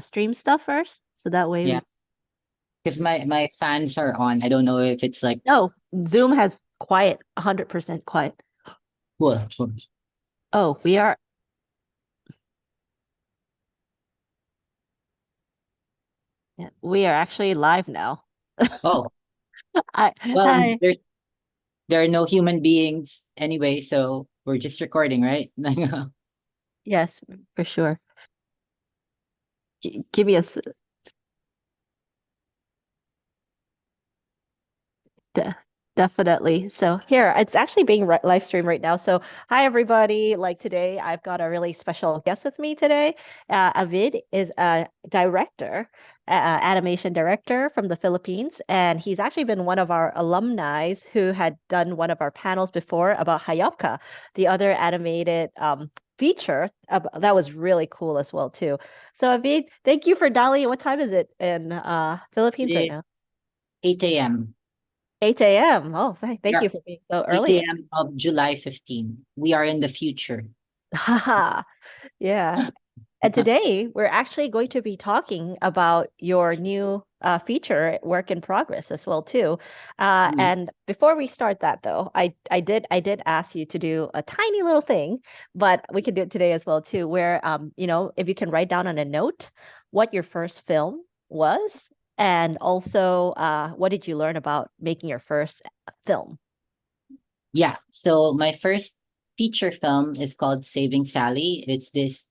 stream stuff first, so that way Yeah, we. because my fans are on. I don't know if it's like No, Zoom has quiet, 100% quiet. cool. Cool. Oh, we are. Yeah, we are actually live now. Oh, I well, hi. there are no human beings anyway, so we're just recording, right? Yes, for sure. Give me a De definitely. So here, it's actually being live streamed right now. So hi everybody. Like today, I've got a really special guest with me today. Avid is a director, animation director from the Philippines, and he's actually been one of our alumni who had done one of our panels before about Hayopka, the other animated feature that was really cool as well too. So Avid, thank you for dialing. What time is it in Philippines right It's now? 8 a.m. 8 a.m. Oh, thank Yeah, you for being so 8 early. a.m. of July 15. We are in the future. Haha. Yeah. And today we're actually going to be talking about your new feature, work in progress as well too. Mhm. And before we start that though, I did ask you to do a tiny little thing, but we can do it today as well too, where if you can write down on a note what your first film was, and also what did you learn about making your first film? Yeah, so my first feature film is called Saving Sally. It's this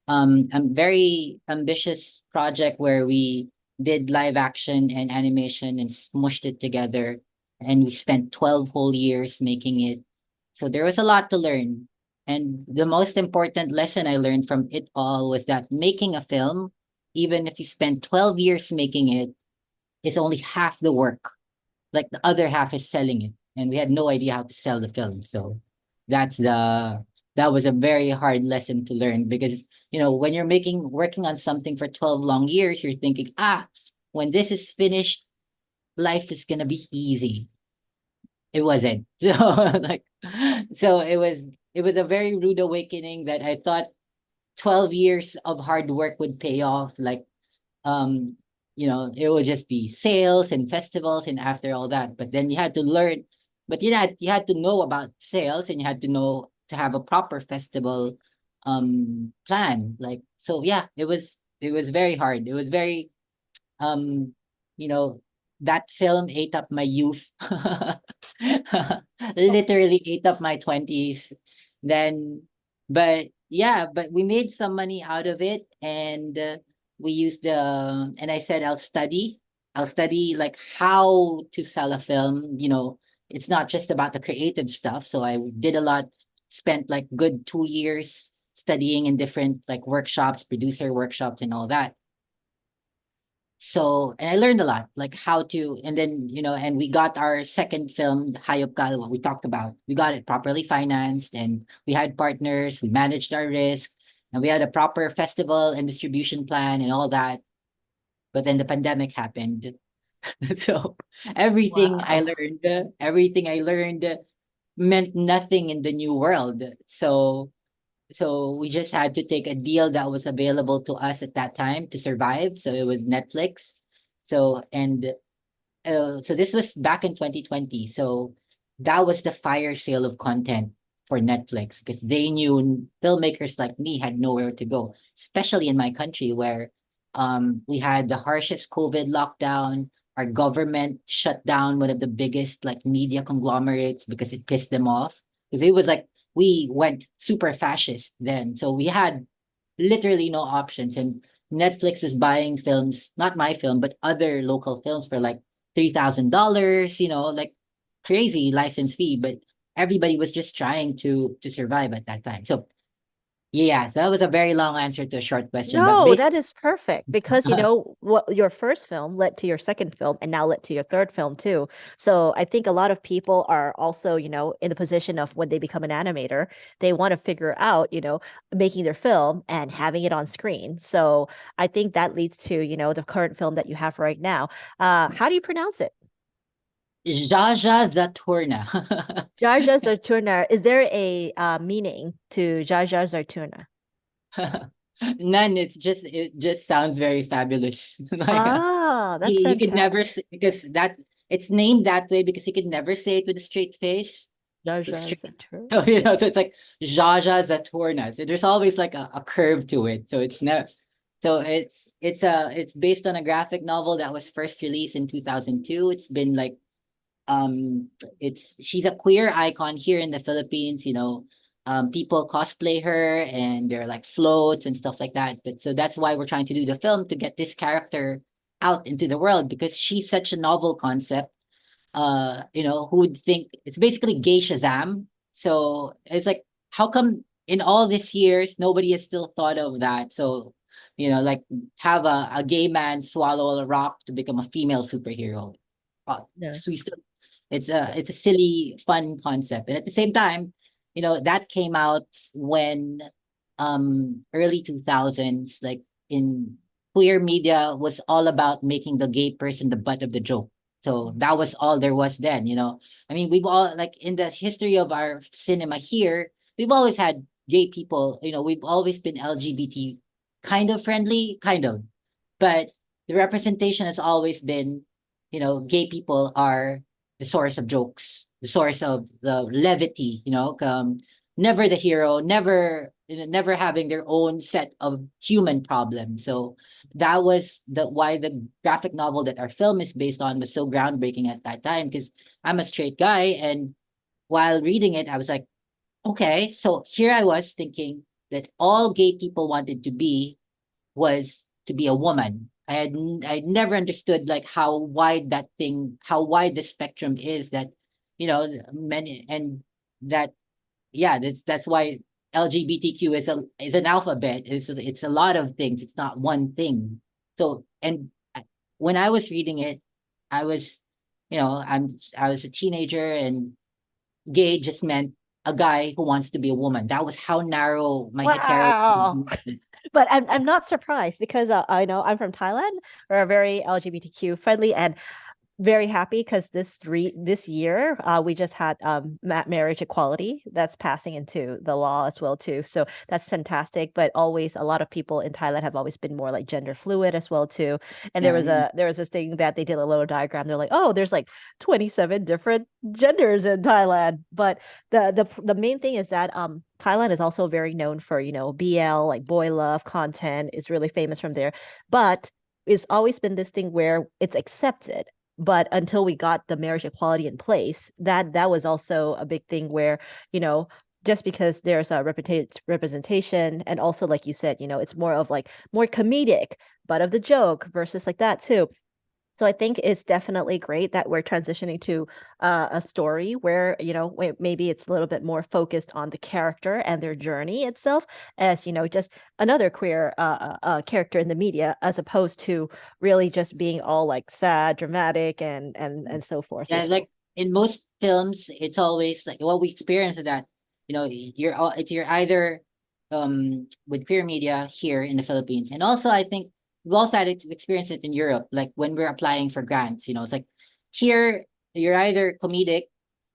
a very ambitious project where we did live action and animation and smushed it together, and we spent 12 whole years making it. So there was a lot to learn. And the most important lesson I learned from it all was that making a film, even if you spend 12 years making it, is only half the work. Like the other half is selling it. And we had no idea how to sell the film. So that's the that was a very hard lesson to learn because when you're making working on something for 12 long years, you're thinking, when this is finished, life is gonna be easy. It wasn't. So like so it was a very rude awakening that I thought 12 years of hard work would pay off. Like um it would just be sales and festivals and after all that, but then you had to learn, but you had to know about sales, and you had to know to have a proper festival plan. Like, so yeah, it was very hard. It was very um you know that film ate up my youth. Literally ate up my 20s. Then but yeah, but we made some money out of it, and we used the and I said I'll study like how to sell a film. It's not just about the creative stuff, so I did a lot, spent like good 2 years studying in different like workshops, producer workshops and all that. So, and I learned a lot, like how to, and then, and we got our second film, Hayop Ka, what we talked about. We got it properly financed, and we had partners, we managed our risk, and we had a proper festival and distribution plan and all that. But then the pandemic happened. So Wow. everything I learned meant nothing in the new world. So we just had to take a deal that was available to us at that time to survive. So it was Netflix. So this was back in 2020. So that was the fire sale of content for Netflix because they knew filmmakers like me had nowhere to go, especially in my country where we had the harshest COVID lockdown. Our government shut down one of the biggest like media conglomerates because it pissed them off. Because it was like we went super fascist then. So we had literally no options. And Netflix was buying films, not my film, but other local films for like $3,000, like crazy license fee. But everybody was just trying to survive at that time. So yeah, so that was a very long answer to a short question. But No, basically, that is perfect because what your first film led to your second film and now led to your third film too. So I think a lot of people are also, in the position of when they become an animator, they want to figure out, making their film and having it on screen. So I think that leads to, the current film that you have right now. How do you pronounce it? Zsazsa Zaturnnah. Zsazsa Zaturnnah. Is there a meaning to Zsazsa Zaturnnah? None. It just sounds very fabulous. Like Ah, that's you could never fantastic. because that it's named that way because you could never say it with a straight face. Zsazsa Straight. Zaturnnah. So so it's like Zsazsa Zaturnnah. So there's always like a curve to it. So it's never. So it's based on a graphic novel that was first released in 2002. It's been like um it's she's a queer icon here in the Philippines, people cosplay her and they're like floats and stuff like that, but so that's why we're trying to do the film to get this character out into the world because she's such a novel concept. Who would think it's basically gay Shazam? So it's like, how come in all these years nobody has still thought of that? So, like have a gay man swallow a rock to become a female superhero. Yeah. We still it's a silly, fun concept. And at the same time, that came out when early 2000s, like in queer media was all about making the gay person the butt of the joke. So that was all there was then. I mean, we've all like in the history of our cinema here, we've always had gay people, we've always been LGBT kind of friendly, kind of. But the representation has always been, gay people are the source of jokes, the source of the levity, never the hero, never having their own set of human problems. So that was the why the graphic novel that our film is based on was so groundbreaking at that time because I'm a straight guy and while reading it, I was like, okay, so here I was thinking that all gay people wanted to be was to be a woman. I never understood like how wide the spectrum is that, many and that yeah, that's why LGBTQ is an alphabet. It's a lot of things. It's not one thing. So when I was reading it, I was, I was a teenager and gay just meant a guy who wants to be a woman. That was how narrow my hetero. Wow. But I'm not surprised because I know I'm from Thailand. We're very LGBTQ friendly and very happy because this year we just had marriage equality that's passing into the law as well too. So that's fantastic. But always a lot of people in Thailand have always been more like gender fluid as well too. And Yeah, there was this thing that they did a little diagram. They're like, oh, there's like 27 different genders in Thailand. But the main thing is that Thailand is also very known for, BL, like boy love content is really famous from there. But it's always been this thing where it's accepted, but until we got the marriage equality in place, that was also a big thing where, you know, just because there's a representation and also like you said, it's more of like more comedic, but of the joke versus like that too. So I think it's definitely great that we're transitioning to a story where, maybe it's a little bit more focused on the character and their journey itself as, just another queer character in the media, as opposed to really just being all like sad, dramatic, and so forth yeah, as like well. in most films, it's always like what we experience is that, you're either with queer media here in the Philippines. And also I think we also had experience it in Europe, like when we're applying for grants, it's like here you're either comedic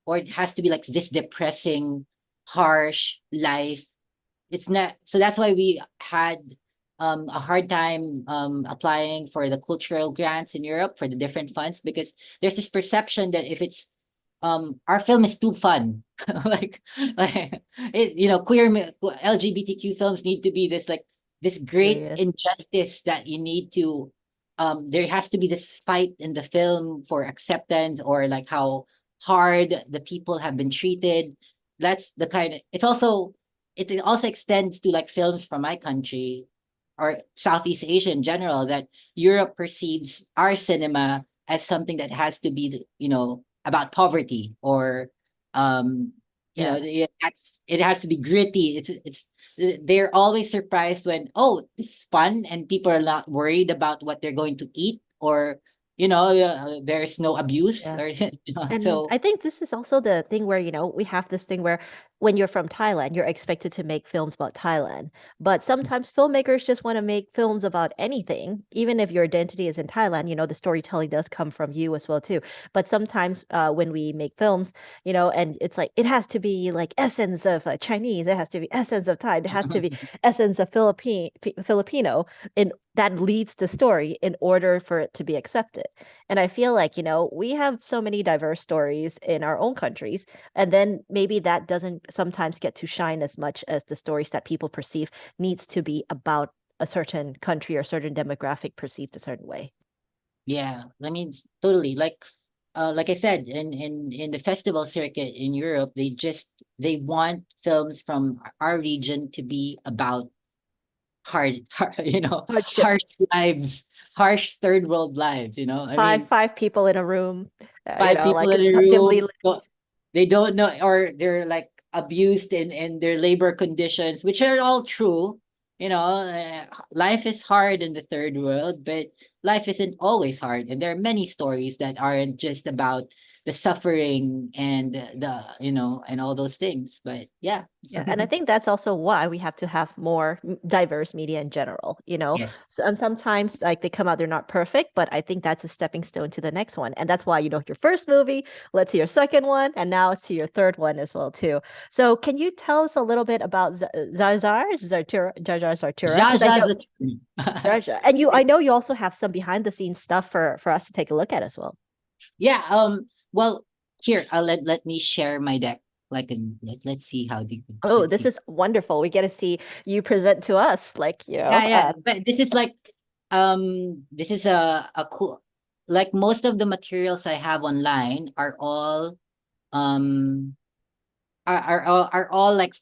or it has to be like this depressing, harsh life. It's not, so that's why we had a hard time applying for the cultural grants in Europe for the different funds because there's this perception that if it's our film is too fun. like LGBTQ films need to be this like this great Serious. injustice that you need to there has to be this fight in the film for acceptance or like how hard the people have been treated. That's the kind of it also extends to like films from my country or Southeast Asia in general that Europe perceives our cinema as something that has to be, about poverty or, Yeah. it has to be gritty. They're always surprised when, oh, this is fun and people are not worried about what they're going to eat or, there's no abuse Yeah. or, And so I think this is also the thing where, we have this thing where when you're from Thailand, you're expected to make films about Thailand. But sometimes filmmakers just want to make films about anything, even if your identity is in Thailand. The storytelling does come from you as well too. But sometimes when we make films, and it's like it has to be like essence of Chinese, it has to be essence of Thai, it has to be essence of Filipino, and that leads the story in order for it to be accepted. And I feel like, we have so many diverse stories in our own countries, and then maybe that doesn't sometimes get to shine as much as the stories that people perceive needs to be about a certain country or certain demographic perceived a certain way. Yeah, I mean, totally. Like I said, in the festival circuit in Europe, they want films from our region to be about hard, Hardship. harsh lives, harsh third world lives. I Five mean, five people in a room, five people like in a dimly room. lit. They don't know, or they're like abused in their labor conditions, which are all true. Life is hard in the third world, but life isn't always hard. And there are many stories that aren't just about the suffering and and all those things. But yeah. Yeah, and I think that's also why we have to have more diverse media in general. Yes. So, and sometimes like they come out, they're not perfect, but I think that's a stepping stone to the next one. And that's why, your first movie led to your second one, and now it's to your third one as well too. So can you tell us a little bit about Jar Zartura? Because I Zsazsa know Zaturnnah. Jar Jar, and I know you also have some behind the scenes stuff for us to take a look at as well. Yeah, well, here, let me share my deck. Let's see how the Oh, let's this see. is wonderful. We get to see you present to us, like, Yeah, but this is like this is a cool, like most of the materials I have online are all um are all like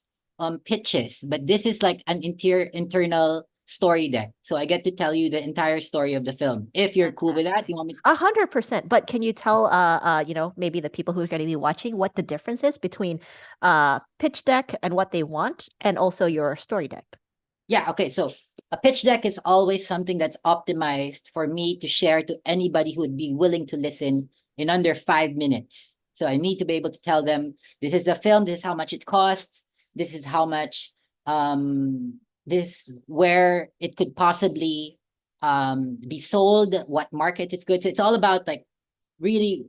pitches, but this is like an internal story deck. So I get to tell you the entire story of the film. If you're cool with that, Fantastic. you want me 100%. But can you tell maybe the people who are going to be watching what the difference is between pitch deck and what they want and also your story deck? Yeah, okay. So a pitch deck is always something that's optimized for me to share to anybody who would be willing to listen in under 5 minutes. So I need to be able to tell them this is the film, this is how much it costs, this is how much this where it could possibly be sold, what market it's good. So it's all about like really,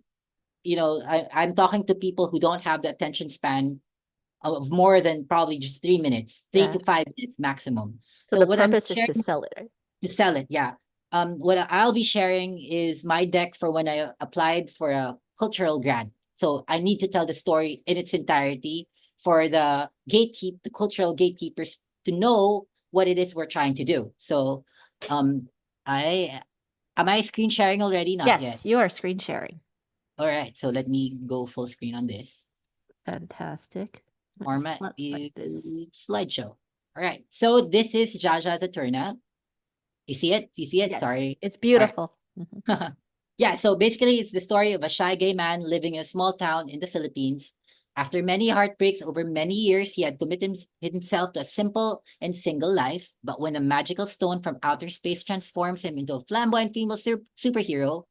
I'm talking to people who don't have the attention span of more than probably just 3 minutes, three Yeah. to 5 minutes maximum. So So the what I'm purpose is to sharing sell it, right? to sell it, yeah. What I'll be sharing is my deck for when I applied for a cultural grant. So I need to tell the story in its entirety for the cultural gatekeepers to know what it is we're trying to do. So, I am I screen sharing already? Not yet. Yes, you are screen sharing. All right. So let me go full screen on this. Fantastic. Nice. Format Like is this. slideshow. All right. So this is Zsazsa Zaturnnah. You see it? You see it? Yes, Sorry. it's All right. beautiful. Mhm. Yeah, so basically it's the story of a shy gay man living in a small town in the Philippines. After many heartbreaks over many years, he had committed himself to a simple and single life. But when a magical stone from outer space transforms him into a flamboyant female superhero,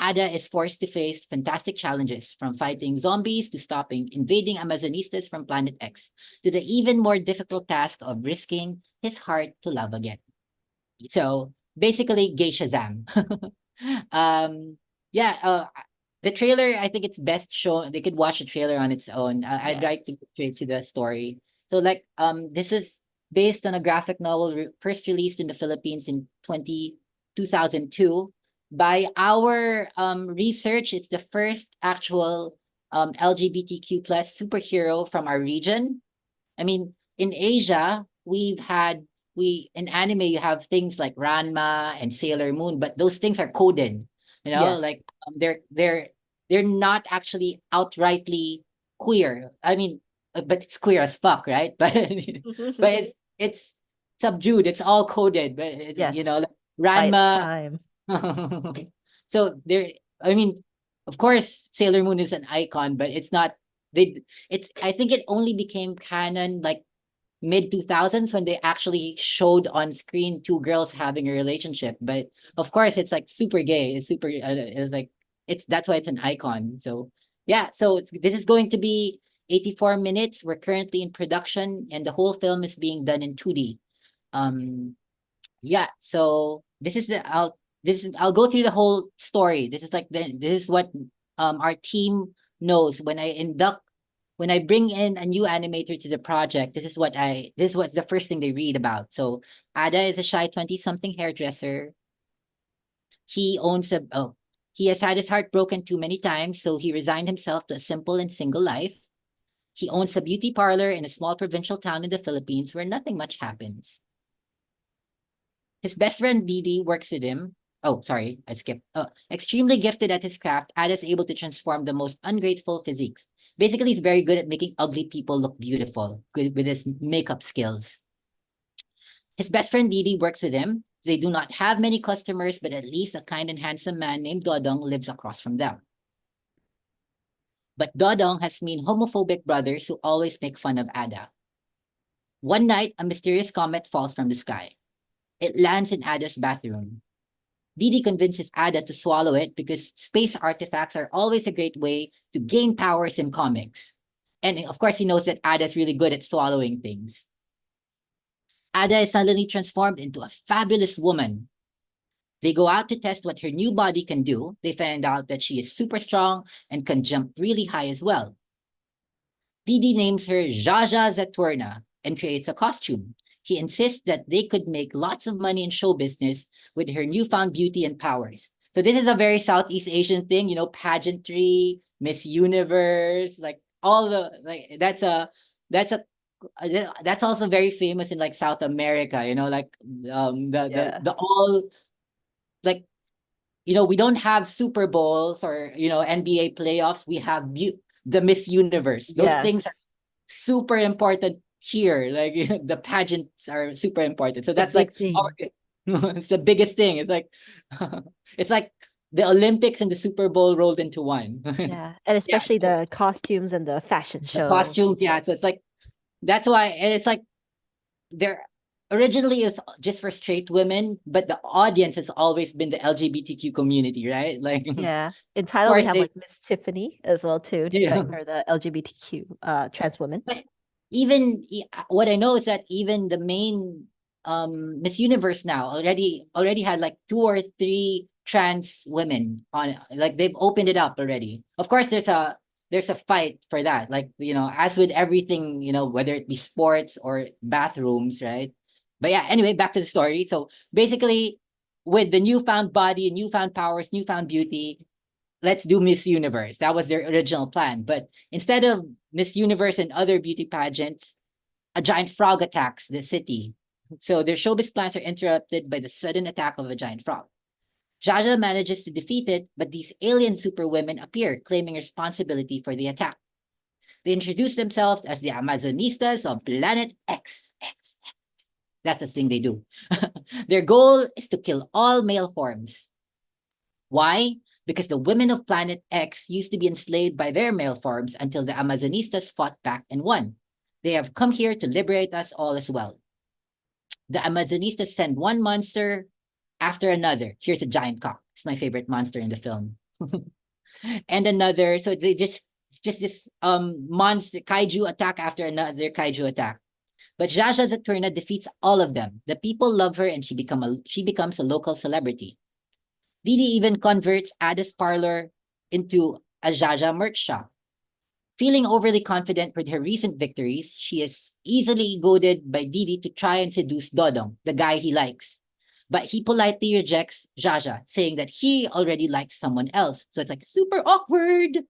Ada is forced to face fantastic challenges, from fighting zombies to stopping invading Amazonistas from Planet X, to the even more difficult task of risking his heart to love again. So basically, gay Shazam. um, yeah, the trailer, I think it's best shown. They could watch the trailer on its own. I'd Yes. like to go straight to the story. So, like, this is based on a graphic novel first released in the Philippines in 2002. By our research, it's the first actual LGBTQ plus superhero from our region. I mean, in Asia, we in anime you have things like Ranma and Sailor Moon, but those things are coded. Yes. Like they're not actually outrightly queer. I mean, but it's queer as fuck, right? But it's subdued. It's all coded. But Yes. like By its Ranma. time. So there, I mean, of course, Sailor Moon is an icon, but it's not. They it's I think it only became canon like mid 2000s when they actually showed on screen two girls having a relationship. But of course, it's like super gay. It's it's like it's that's why it's an icon. So yeah, so this is going to be 84 minutes. We're currently in production, and the whole film is being done in 2D. Yeah, so I'll go through the whole story. This is what our team knows when I bring in a new animator to the project. This is what's the first thing they read about. So Ada is a shy 20-something hairdresser. He owns a oh, he has had his heart broken too many times, so he resigned himself to a simple and single life. He owns a beauty parlor in a small provincial town in the Philippines where nothing much happens. His best friend Didi works with him. Oh, sorry, I skipped. Extremely gifted at his craft, Ada is able to transform the most ungrateful physiques. Basically, he's very good at making ugly people look beautiful with his makeup skills. His best friend Didi works with him. They do not have many customers, but at least a kind and handsome man named Dodong lives across from them. But Dodong has mean homophobic brothers who always make fun of Ada. One night, a mysterious comet falls from the sky. It lands in Ada's bathroom. Didi convinces Ada to swallow it because space artifacts are always a great way to gain powers in comics. And of course, he knows that Ada's really good at swallowing things. Ada is suddenly transformed into a fabulous woman. They go out to test what her new body can do. They find out that she is super strong and can jump really high as well. Didi names her Zsazsa Zaturnnah and creates a costume. He insists that they could make lots of money in show business with her newfound beauty and powers. So this is a very Southeast Asian thing, pageantry, Miss Universe, like all the that's also very famous in like South America, like Yeah. the all like we don't have Super Bowls or NBA playoffs. We have the Miss Universe. Those things are Yes. super important here. Like the pageants are super important. So The that's like big thing. it's the biggest thing. It's like it's like the Olympics and the Super Bowl rolled into one. Yeah. And Yeah, especially so the costumes and the fashion the show. costumes, yeah. So it's like that's why, and it's like they're originally it's just for straight women, but the audience has always been the LGBTQ community, right? Like, of Yeah. In Thailand, we course, have they like Miss Tiffany as well too, yeah. like for the LGBTQ trans women. But what I know is that even the main Miss Universe now already had like 2 or 3 trans women on it. Like they've opened it up already. Of course, there's a fight for that. Like, as with everything, whether it be sports or bathrooms, right? But yeah, anyway, back to the story. So basically, with the newfound body, newfound powers, newfound beauty, let's do Miss Universe. That was their original plan. But instead of Miss Universe and other beauty pageants, a giant frog attacks the city. So their showbiz plans are interrupted by the sudden attack of a giant frog. Zsazsa manages to defeat it, but these alien superwomen appear, claiming responsibility for the attack. They introduce themselves as the Amazonistas of Planet X. That's the thing they do. Their goal is to kill all male forms. Why? Because the women of Planet X used to be enslaved by their male forms until the Amazonistas fought back and won. They have come here to liberate us all as well. The Amazonistas send one monster after another. Here's a giant cock. It's my favorite monster in the film. And another. So they just this monster kaiju attack after another kaiju attack. But Zsazsa Zaturnnah defeats all of them. The people love her and she becomes a local celebrity. Didi even converts Ada's parlor into a Zsazsa merch shop. Feeling overly confident with her recent victories, she is easily goaded by Didi to try and seduce Dodong, the guy he likes. But he politely rejects Zsazsa, saying that he already likes someone else. So it's like super awkward.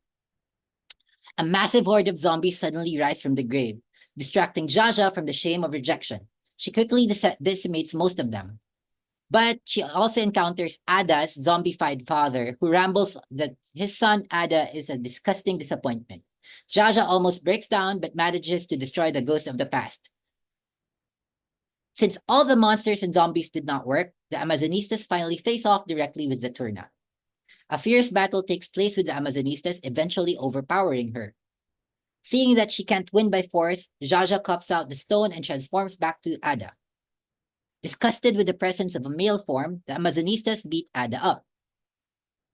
A massive horde of zombies suddenly rise from the grave, distracting Zsazsa from the shame of rejection. She quickly decimates most of them. But she also encounters Ada's zombified father, who rambles that his son Ada is a disgusting disappointment. Zsazsa almost breaks down, but manages to destroy the ghost of the past. Since all the monsters and zombies did not work, the Amazonistas finally face off directly with Zaturnnah. A fierce battle takes place with the Amazonistas, eventually overpowering her. Seeing that she can't win by force, Zsazsa coughs out the stone and transforms back to Ada. Disgusted with the presence of a male form, the Amazonistas beat Ada up.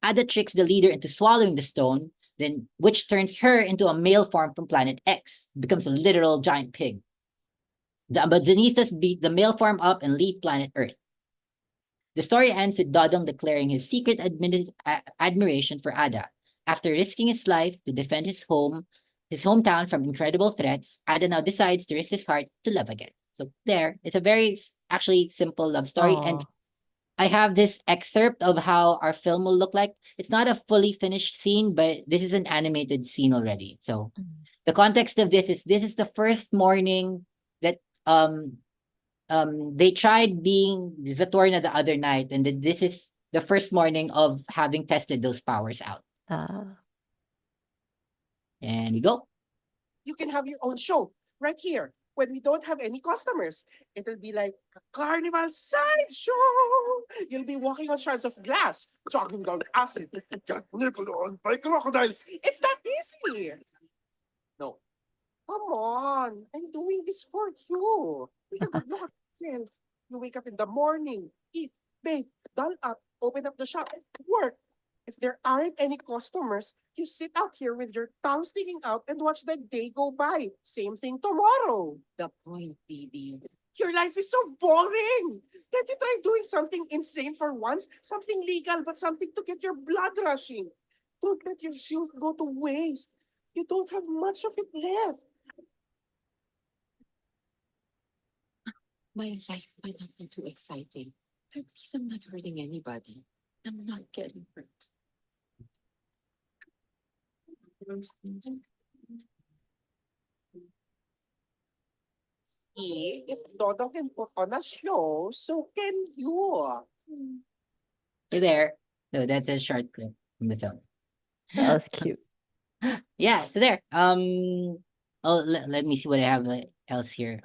Ada tricks the leader into swallowing the stone, then which turns her into a male form from planet X, becomes a literal giant pig. The Amazonistas beat the male form up and leave planet Earth. The story ends with Dodong declaring his secret admiration for Ada. After risking his life to defend his hometown from incredible threats, Ada now decides to risk his heart to love again. So there, it's a very actually simple love story. And Oh. I have this excerpt of how our film will look like. It's not a fully finished scene, but this is an animated scene already. So Mm. the context of this is the first morning that they tried being Zaturnnah the other night, and this is the first morning of having tested those powers out. Uh, And we go. You can have your own show right here when we don't have any customers. It'll be like a carnival sideshow. You'll be walking on shards of glass, jogging down acid, get nibbled on by crocodiles. It's that easy. No. Come on. I'm doing this for you. Take a good look at yourself. You wake up in the morning, eat, bathe, doll up, open up the shop, work. If there aren't any customers, you sit out here with your tongue sticking out and watch the day go by. Same thing tomorrow. The point, Didi. Your life is so boring. Can't you try doing something insane for once? Something legal, but something to get your blood rushing. Don't let your youth go to waste. You don't have much of it left. My life might not be too exciting. At least I'm not hurting anybody. I'm not getting hurt. See, if Dodo can put on a show, so can you. Hey there. So that's a short clip from the film. that was cute. Yeah, so there. Let me see what I have else here.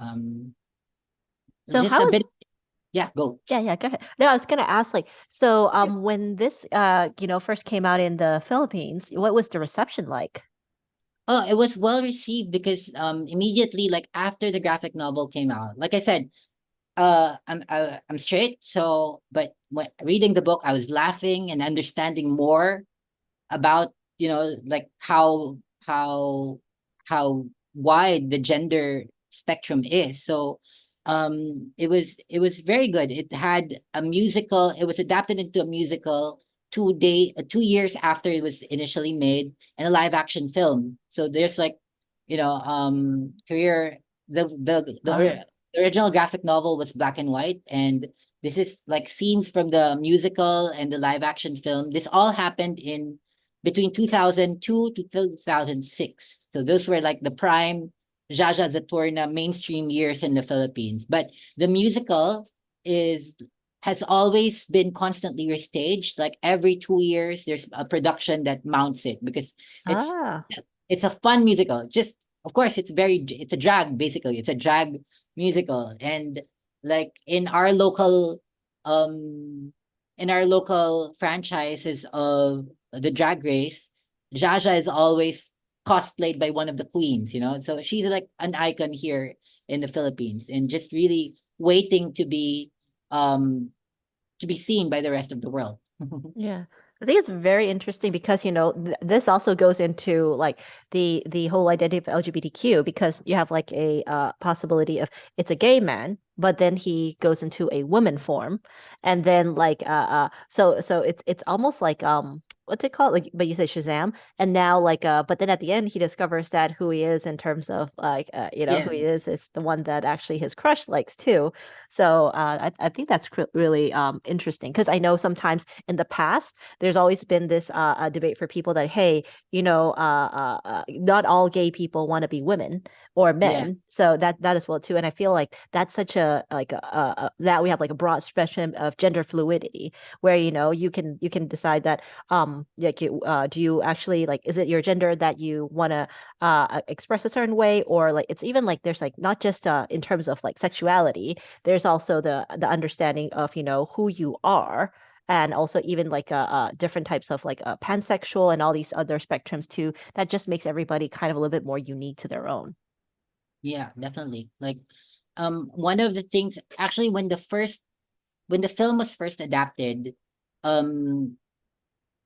So Just a how bit. is Yeah, go. yeah, go ahead. No, I was gonna ask like so when this first came out in the Philippines, what was the reception like? Oh, it was well received because immediately like after the graphic novel came out, like I said, I'm straight, so but when reading the book, I was laughing and understanding more about like how wide the gender spectrum is. So it was very good. It had a musical. It was adapted into a musical 2 years after it was initially made, and a live action film. So there's like career the Uh, the original graphic novel was black and white, and this is like scenes from the musical and the live action film. This all happened in between 2002 to 2006. So those were like the prime Zsazsa Zaturnnah mainstream years in the Philippines. But the musical is has always been constantly restaged. Like every 2 years, there's a production that mounts it because it's ah, it's a fun musical. Just of course, it's a drag basically. It's a drag musical, and like um in our local franchises of the Drag Race, Jaja is always cosplayed by one of the queens. So she's like an icon here in the Philippines, and just really waiting to be seen by the rest of the world. yeah. I think it's very interesting because this also goes into like the whole identity of LGBTQ because you have like a possibility of it's a gay man, but then he goes into a woman form, and then like so it's almost like what's it called, like, but you say Shazam, and now like but then at the end he discovers that who he is in terms of like Yeah, who he is the one that actually his crush likes too. So I think that's really interesting because I know sometimes in the past there's always been this debate for people that hey, not all gay people want to be women or yeah, men, so that as well too. And I feel like that's such a like that we have like a broad spectrum of gender fluidity where you can decide that like do you actually like is it your gender that you want to express a certain way, or like it's even like there's like not just in terms of like sexuality, there's also the understanding of who you are, and also even like different types of like pansexual and all these other spectrums too, that just makes everybody kind of a little bit more unique to their own. yeah, definitely. Like, one of the things actually when the film was first adapted, um,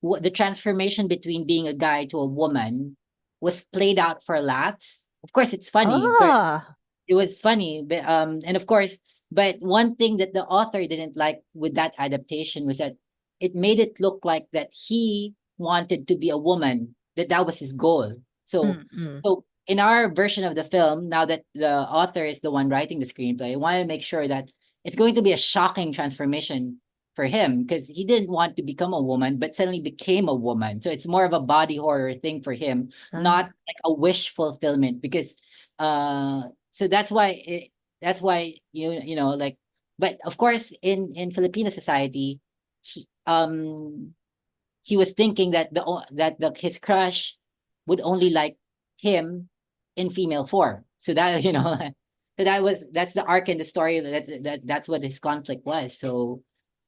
the transformation between being a guy to a woman was played out for laughs. Of course, it's funny. Ah, It was funny, but and of course, but one thing that the author didn't like with that adaptation was that it made it look like that he wanted to be a woman, that was his goal. So mm. so in our version of the film, now that the author is the one writing the screenplay, I want to make sure that it's going to be a shocking transformation for him, because he didn't want to become a woman but suddenly became a woman. So it's more of a body horror thing for him, Ah, not like a wish fulfillment, because so that's why you know, like, but of course in Filipino society, he, he was thinking that his crush would only like him in female form. So that, you know, so that's the arc in the story, that's what his conflict was. So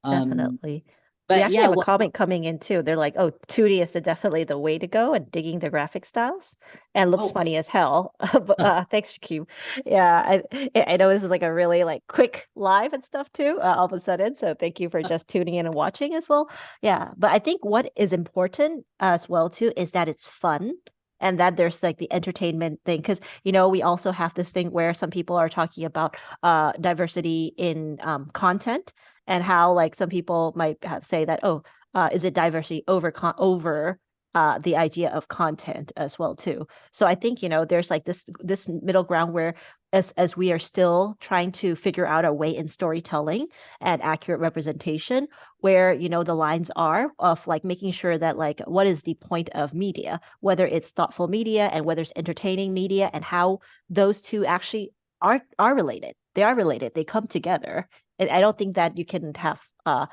um definitely. We but actually yeah, have a comment coming in too. They're like, "Oh, 2D is definitely the way to go," and digging the graphic styles, and looks oh funny as hell. But thanks, Q. Yeah, I know this is like a really like quick live and stuff too, all of a sudden. So thank you for just tuning in and watching as well. Yeah, but I think what is important as well too is that it's fun. And that there's like the entertainment thing, because we also have this thing where some people are talking about diversity in content, and how like some people might say that, oh, is it diversity over the idea of content as well too. So I think there's like this middle ground where as we are still trying to figure out our way in storytelling and accurate representation, where the lines are of like making sure that like what is the point of media, whether it's thoughtful media and whether it's entertaining media, and how those two actually are related. They are related. They come together. And I don't think that you can have a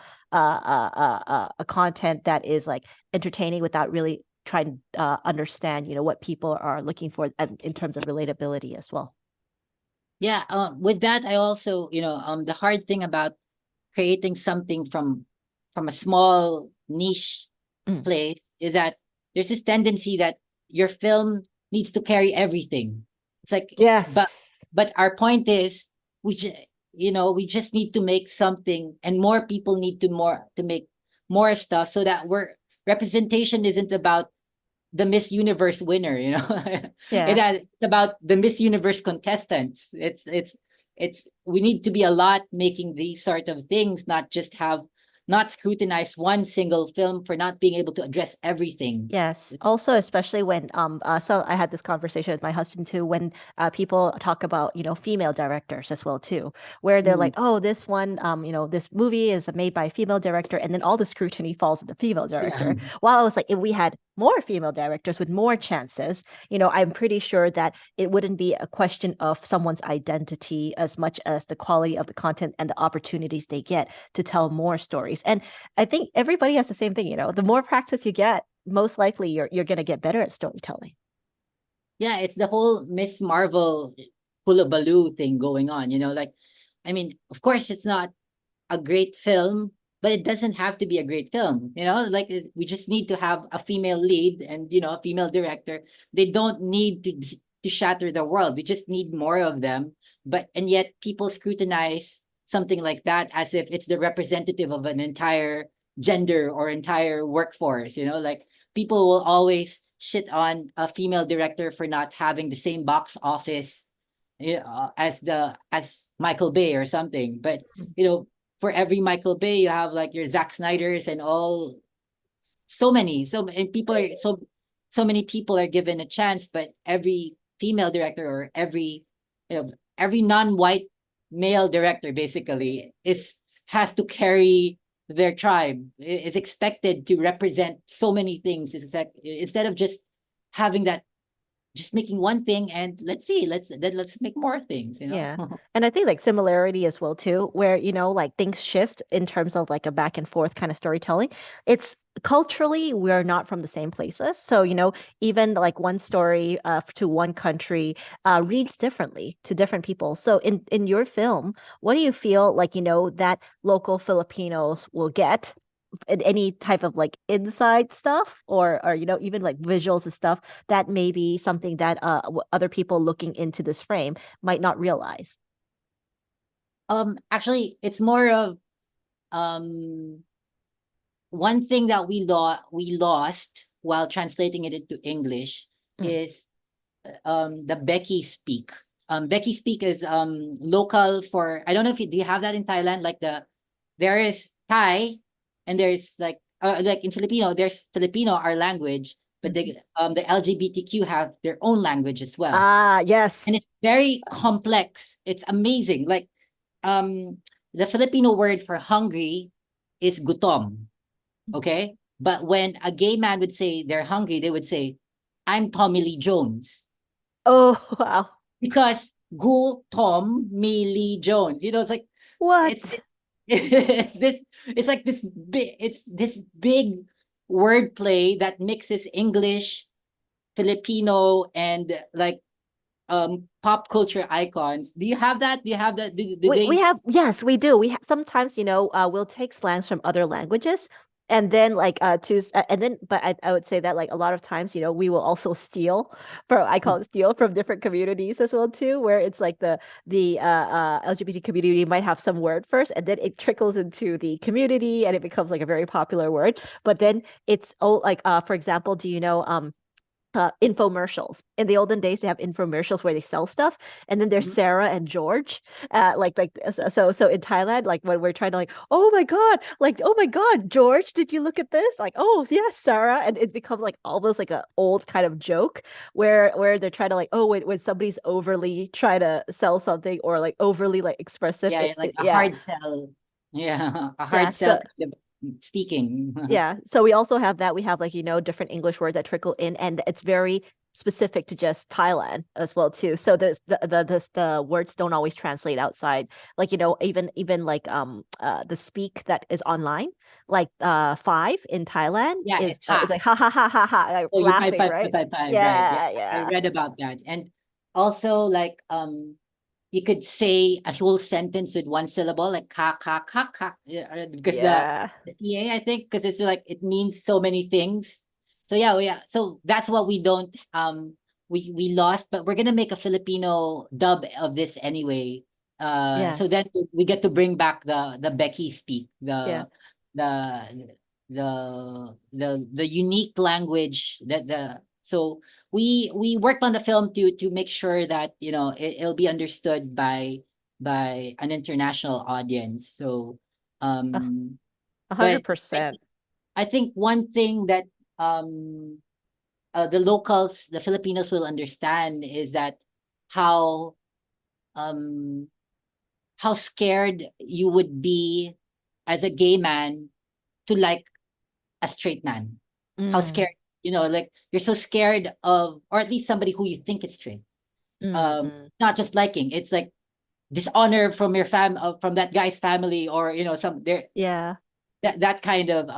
content that is like entertaining without really trying to understand, what people are looking for in terms of relatability as well. yeah, with that, I also, the hard thing about creating something from a small niche Mm. place is that there's this tendency that your film needs to carry everything. It's like, Yes. but our point is, we just, we just need to make something, and more people need to make more stuff, so that representation isn't about the Miss Universe winner, Yeah. it's about the Miss Universe contestants. It's we need to be a lot making these sort of things, not scrutinize one single film for not being able to address everything. Yes. Also, especially when so I had this conversation with my husband too, when people talk about, female directors as well too, where they're Mm, like, oh, this one, this movie is made by a female director, and then all the scrutiny falls on the female yeah. director. While I was like, if we had more female directors with more chances, I'm pretty sure that it wouldn't be a question of someone's identity as much as the quality of the content and the opportunities they get to tell more stories. And I think everybody has the same thing, the more practice you get, most likely you're going to get better at storytelling. Yeah, it's the whole Miss Marvel hullabaloo thing going on, like, I mean, of course it's not a great film, but it doesn't have to be a great film. Like, we just need to have a female lead and, a female director. They don't need to shatter the world. We just need more of them. And yet people scrutinize something like that as if it's the representative of an entire gender or entire workforce. Like, people will always shit on a female director for not having the same box office, as Michael Bay or something. But for every Michael Bay, you have like your Zack Snyder's and all. And people are so many people are given a chance, but every female director, or every non-white male director basically has to carry their tribe. Is expected to represent so many things. Instead of just having that, just making one thing, and let's make more things. Yeah. And I think like similarity as well too, where, like things shift in terms of like a back and forth kind of storytelling. It's culturally, we're not from the same places. So, even like one story to one country reads differently to different people. So in your film, what do you feel like, that local Filipinos will get in any type of like inside stuff, or even like visuals and stuff that may be something that other people looking into this frame might not realize? Actually, it's more of um one thing that we lost while translating it into English is the Becky speak. Becky speak is local for, I don't know if do you have that in Thailand? Like there is Thai and there's like in Filipino, there's Filipino, our language, but the LGBTQ have their own language as well. Ah, yes. And it's very complex. It's amazing. Like the Filipino word for hungry is gutom. Okay? But when a gay man would say they're hungry, they would say, I'm Tommy Lee Jones. Oh, wow. Because Tom Me Lee Jones. You know, it's like What? it's like this big wordplay that mixes English, Filipino, and like pop culture icons. Do you have that? Do you have that? Do We they? have, yes, we do. We have sometimes, we'll take slangs from other languages and then and then, but I would say that like a lot of times, we will also steal I call it steal from different communities as well too, where it's like the LGBT community might have some word first and then it trickles into the community and it becomes like a very popular word. But then it's like, for example, do you know, infomercials. In the olden days, they have infomercials where they sell stuff, and then there's Mhm. Sarah and George. So in Thailand, like when we're trying to like, oh my God, like oh my God, George, did you look at this? Like, oh yes, Sarah, and it becomes like almost like an old kind of joke where they're trying to like, oh, when somebody's overly try to sell something or like overly like expressive, Yeah, like a yeah, hard sell. Yeah, a yeah. hard sell So kind of speaking. yeah, so we also have that. We have like, different English words that trickle in, and it's very specific to just Thailand as well too. So the words don't always translate outside. Like, even like the speak that is online, like five in Thailand Yeah, is it's ha. it's like ha ha ha ha ha, like Oh, you five, laughing, five, right? five, five, five, right? Yeah, Yeah, I yeah. read about that. And also like you could say a whole sentence with one syllable, like ka, yeah, because Yeah. the TA, I think, because it's like it means so many things. So yeah, yeah. So that's what we don't we lost, but we're gonna make a Filipino dub of this anyway. So then Yes. we get to bring back the Becky speak, Yeah. the the unique language that the so we worked on the film to make sure that it'll be understood by an international audience. So A um but 100%. I think one thing that um the locals, the Filipinos, will understand is that how um how scared you would be as a gay man to like a straight man. How Mm, scared, like you're so scared of, or at least somebody who you think is straight. mm. Not just liking, it's like dishonor from your from that guy's family, or some there Yeah. that kind of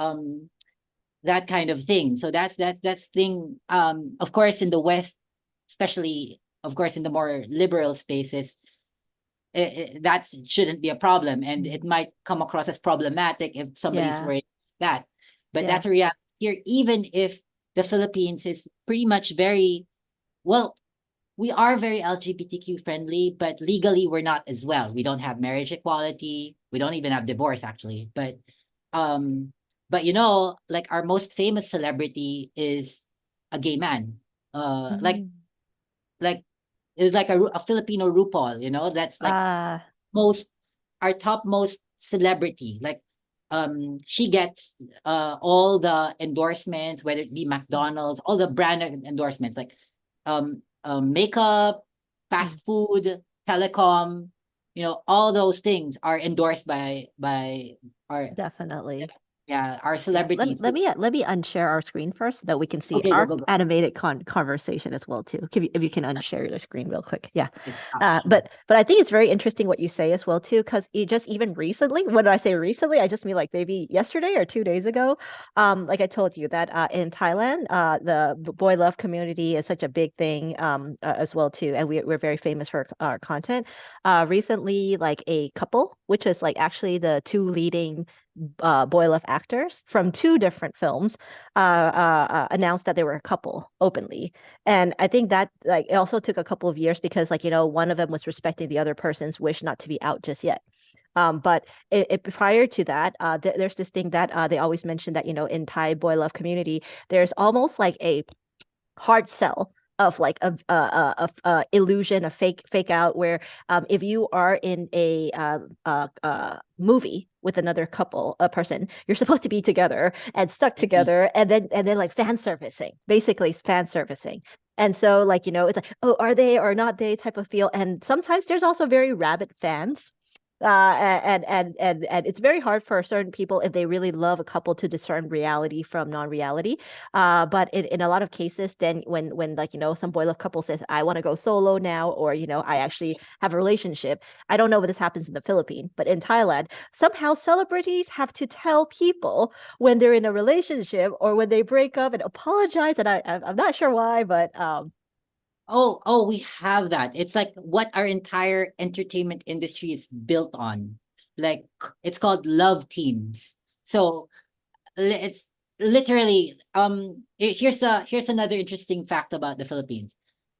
thing. So that's thing. Of course, in the West, especially, of course, in the more liberal spaces, that shouldn't be a problem, and it might come across as problematic if somebody's Yeah. wearing that. But Yeah. that's a reality here. Even if the Philippines is pretty much very well, we are very LGBTQ friendly, but legally we're not as well. We don't have marriage equality. We don't even have divorce, actually. Um, but like our most famous celebrity is a gay man. Uh, like Mm. like is like a Filipino RuPaul. That's like Ah, most our topmost celebrity. Like she gets all the endorsements, whether it be McDonald's, all the brand endorsements, like makeup, mm, fast food, telecom, all those things are endorsed by our definitely. our Yeah, let me celebrities. let me unshare our screen first so that we can see Okay, go our go go. animated conversation as well too. If you can unshare your screen real quick. Yeah. It's stopped. But I think it's very interesting what you say as well too, because you just even recently, when I say recently, I just mean like maybe yesterday or 2 days ago. Like I told you that in Thailand, the boy love community is such a big thing as well too, and we're very famous for our content. Recently, like a couple, which is like actually the two leading boy love actors from two different films announced that they were a couple openly. And I think that like it also took a couple of years because like one of them was respecting the other person's wish not to be out just yet. But prior to that, there's this thing that they always mention that, in Thai boy love community, there's almost like a hard sell of like a illusion, a fake out, where if you are in a movie with another couple, a person, you're supposed to be together and stuck together, and then like fan servicing, basically fan servicing. And so, like, it's like, oh, are they or not they type of feel. And sometimes there's also very rabid fans. And it's very hard for certain people, if they really love a couple, to discern reality from non-reality. But in a lot of cases, then when like, some boy love couple says, I want to go solo now, or, I actually have a relationship. I don't know if this happens in the Philippines, but in Thailand, somehow celebrities have to tell people when they're in a relationship or when they break up, and apologize. And I'm not sure why, but Oh, we have that. It's like what our entire entertainment industry is built on. Like, it's called love teams. So it's literally here's another interesting fact about the Philippines.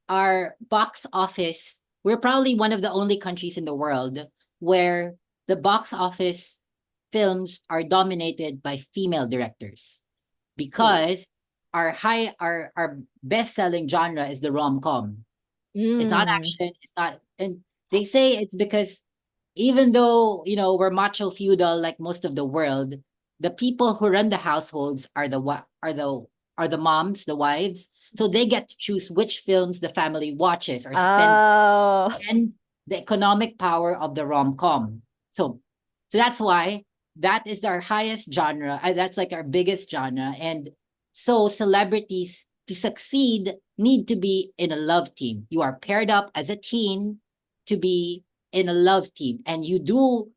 Our box office, we're probably one of the only countries in the world where the box office films are dominated by female directors, because our best-selling genre is the rom-com. It's not mm, action, it's not, and they say it's because even though, we're macho feudal like most of the world, the people who run the households are the moms, the wives. So they get to choose which films the family watches or spends, oh, and the economic power of the rom-com. So that's why that is our highest genre. That's like our biggest genre. And so celebrities, to succeed, need to be in a love team. You are paired up as a teen to be in a love team, and you do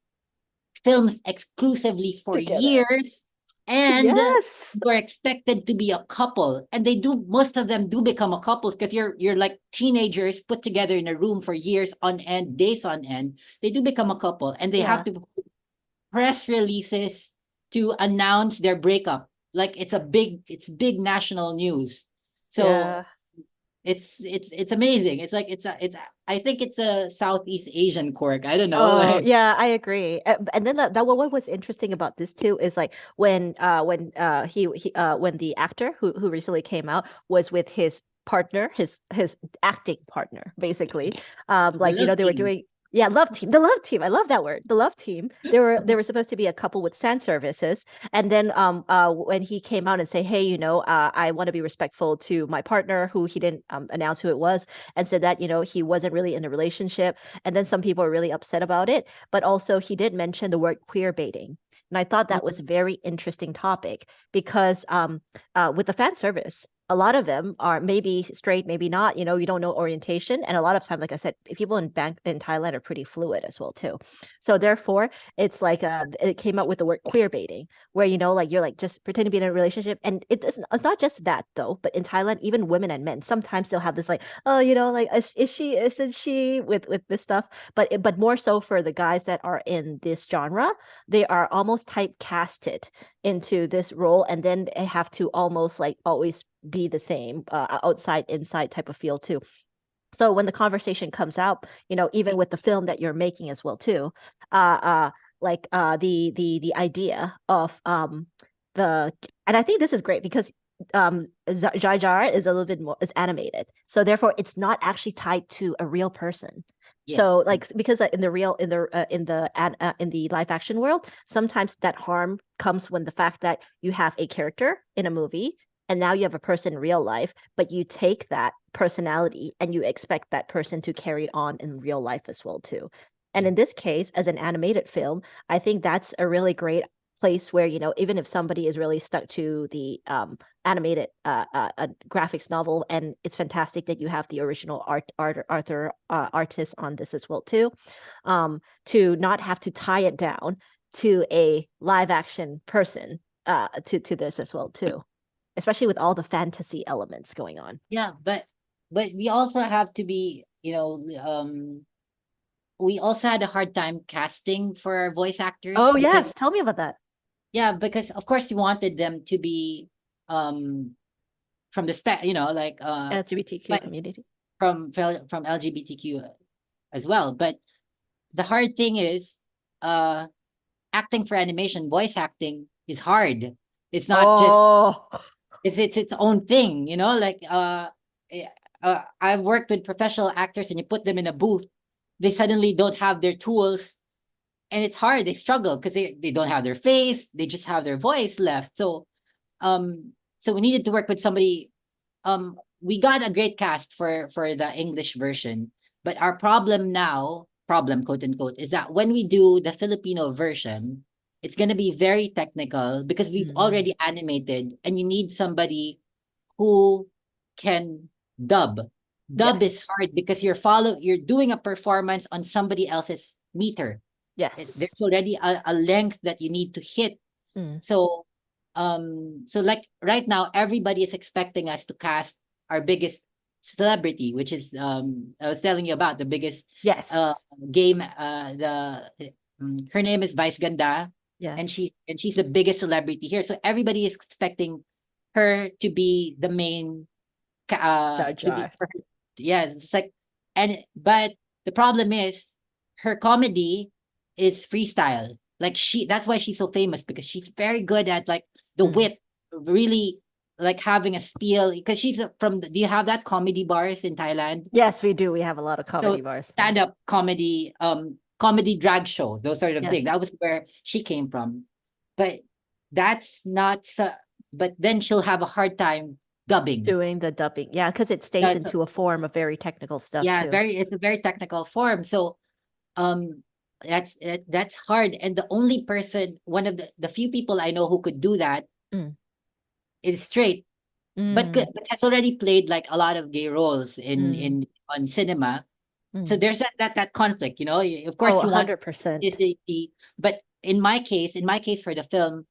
films exclusively for together. years, and Yes. you're expected to be a couple. And most of them do become a couple, because you're like teenagers put together in a room for years on end, days on end. They do become a couple, and they have Yeah. to press releases to announce their breakup. Like, it's big national news. So Yeah. it's amazing. It's like I think it's a Southeast Asian quirk. I don't know. Oh, Like, yeah, I agree. And then that what was interesting about this too is like when the actor who recently came out was with his partner, his acting partner, basically. the Like, love they were team. doing, yeah, love team. The love team. I love that word. The love team. They were supposed to be a couple with fan services. And then when he came out and say, hey, I want to be respectful to my partner, who he didn't announce who it was, and said that, he wasn't really in a relationship. And then some people are really upset about it. But also, he did mention the word queer baiting. And I thought that was a very interesting topic, because with the fan service, a lot of them are maybe straight, maybe not. You don't know orientation. And a lot of time, like I said, people in Thailand are pretty fluid as well too. So therefore, it's like it came up with the word queer baiting, where, like, you're like just pretending to be in a relationship. And it's not just that though, but in Thailand, even women and men sometimes still have this like, oh, like, is she, isn't she, with this stuff. But more so for the guys that are in this genre, they are almost typecasted into this role, and then they have to almost like always be the same, outside inside type of feel too. So when the conversation comes out, even with the film that you're making as well too, like, the idea of the and I think this is great, because Jar Jar is a little bit more, is animated, so therefore it's not actually tied to a real person. So, Yes. like, because in the live action world, sometimes that harm comes when the fact that you have a character in a movie, and now you have a person in real life, but you take that personality and you expect that person to carry it on in real life as well too. And Yeah. in this case, as an animated film, I think that's a really great place where, even if somebody is really stuck to the animated graphics novel, and it's fantastic that you have the original artist on this as well too, to not have to tie it down to a live action person, to this as well too, especially with all the fantasy elements going on. Yeah, but we also have to be, we also had a hard time casting for our voice actors, Oh because yes, tell me about that. yeah, because of course we wanted them to be from the like LGBTQ but community. from LGBTQ as well. But the hard thing is, acting for animation, voice acting is hard. It's not just Oh, it's its own thing, you know, like I've worked with professional actors and you put them in a booth, they suddenly don't have their tools and it's hard. They struggle because they don't have their face, they just have their voice left. So we needed to work with somebody. We got a great cast for the English version, but our problem now, problem quote unquote, is that when we do the Filipino version, it's gonna be very technical because we've already animated, and you need somebody who can dub. Dub is yes. hard because you're doing a performance on somebody else's meter. Yes. There's already a length that you need to hit. Mm. So like right now, everybody is expecting us to cast our biggest celebrity, which is I was telling you about the biggest Yes. game. Her name is Vice Ganda, and Yes. she's the biggest celebrity here. So everybody is expecting her to be the main Jar to be Jar. yeah, it's like, but the problem is her comedy is freestyle. Like that's why she's so famous, because she's very good at like the wit, really like having a spiel, because do you have that comedy bars in Thailand? Yes, we do. We have a lot of comedy So bars. stand-up comedy, comedy drag show, those sort of Yes. things. That was where she came from. But that's not but then she'll have a hard time dubbing. Doing the dubbing. Yeah, because it stays into a form of very technical stuff too. It's a very technical form. So that's hard. And the only person, one of the few people I know who could do that is straight, but has already played like a lot of gay roles in on cinema. So there's that conflict, you know. Of course, you want 100%. but in my case for the film,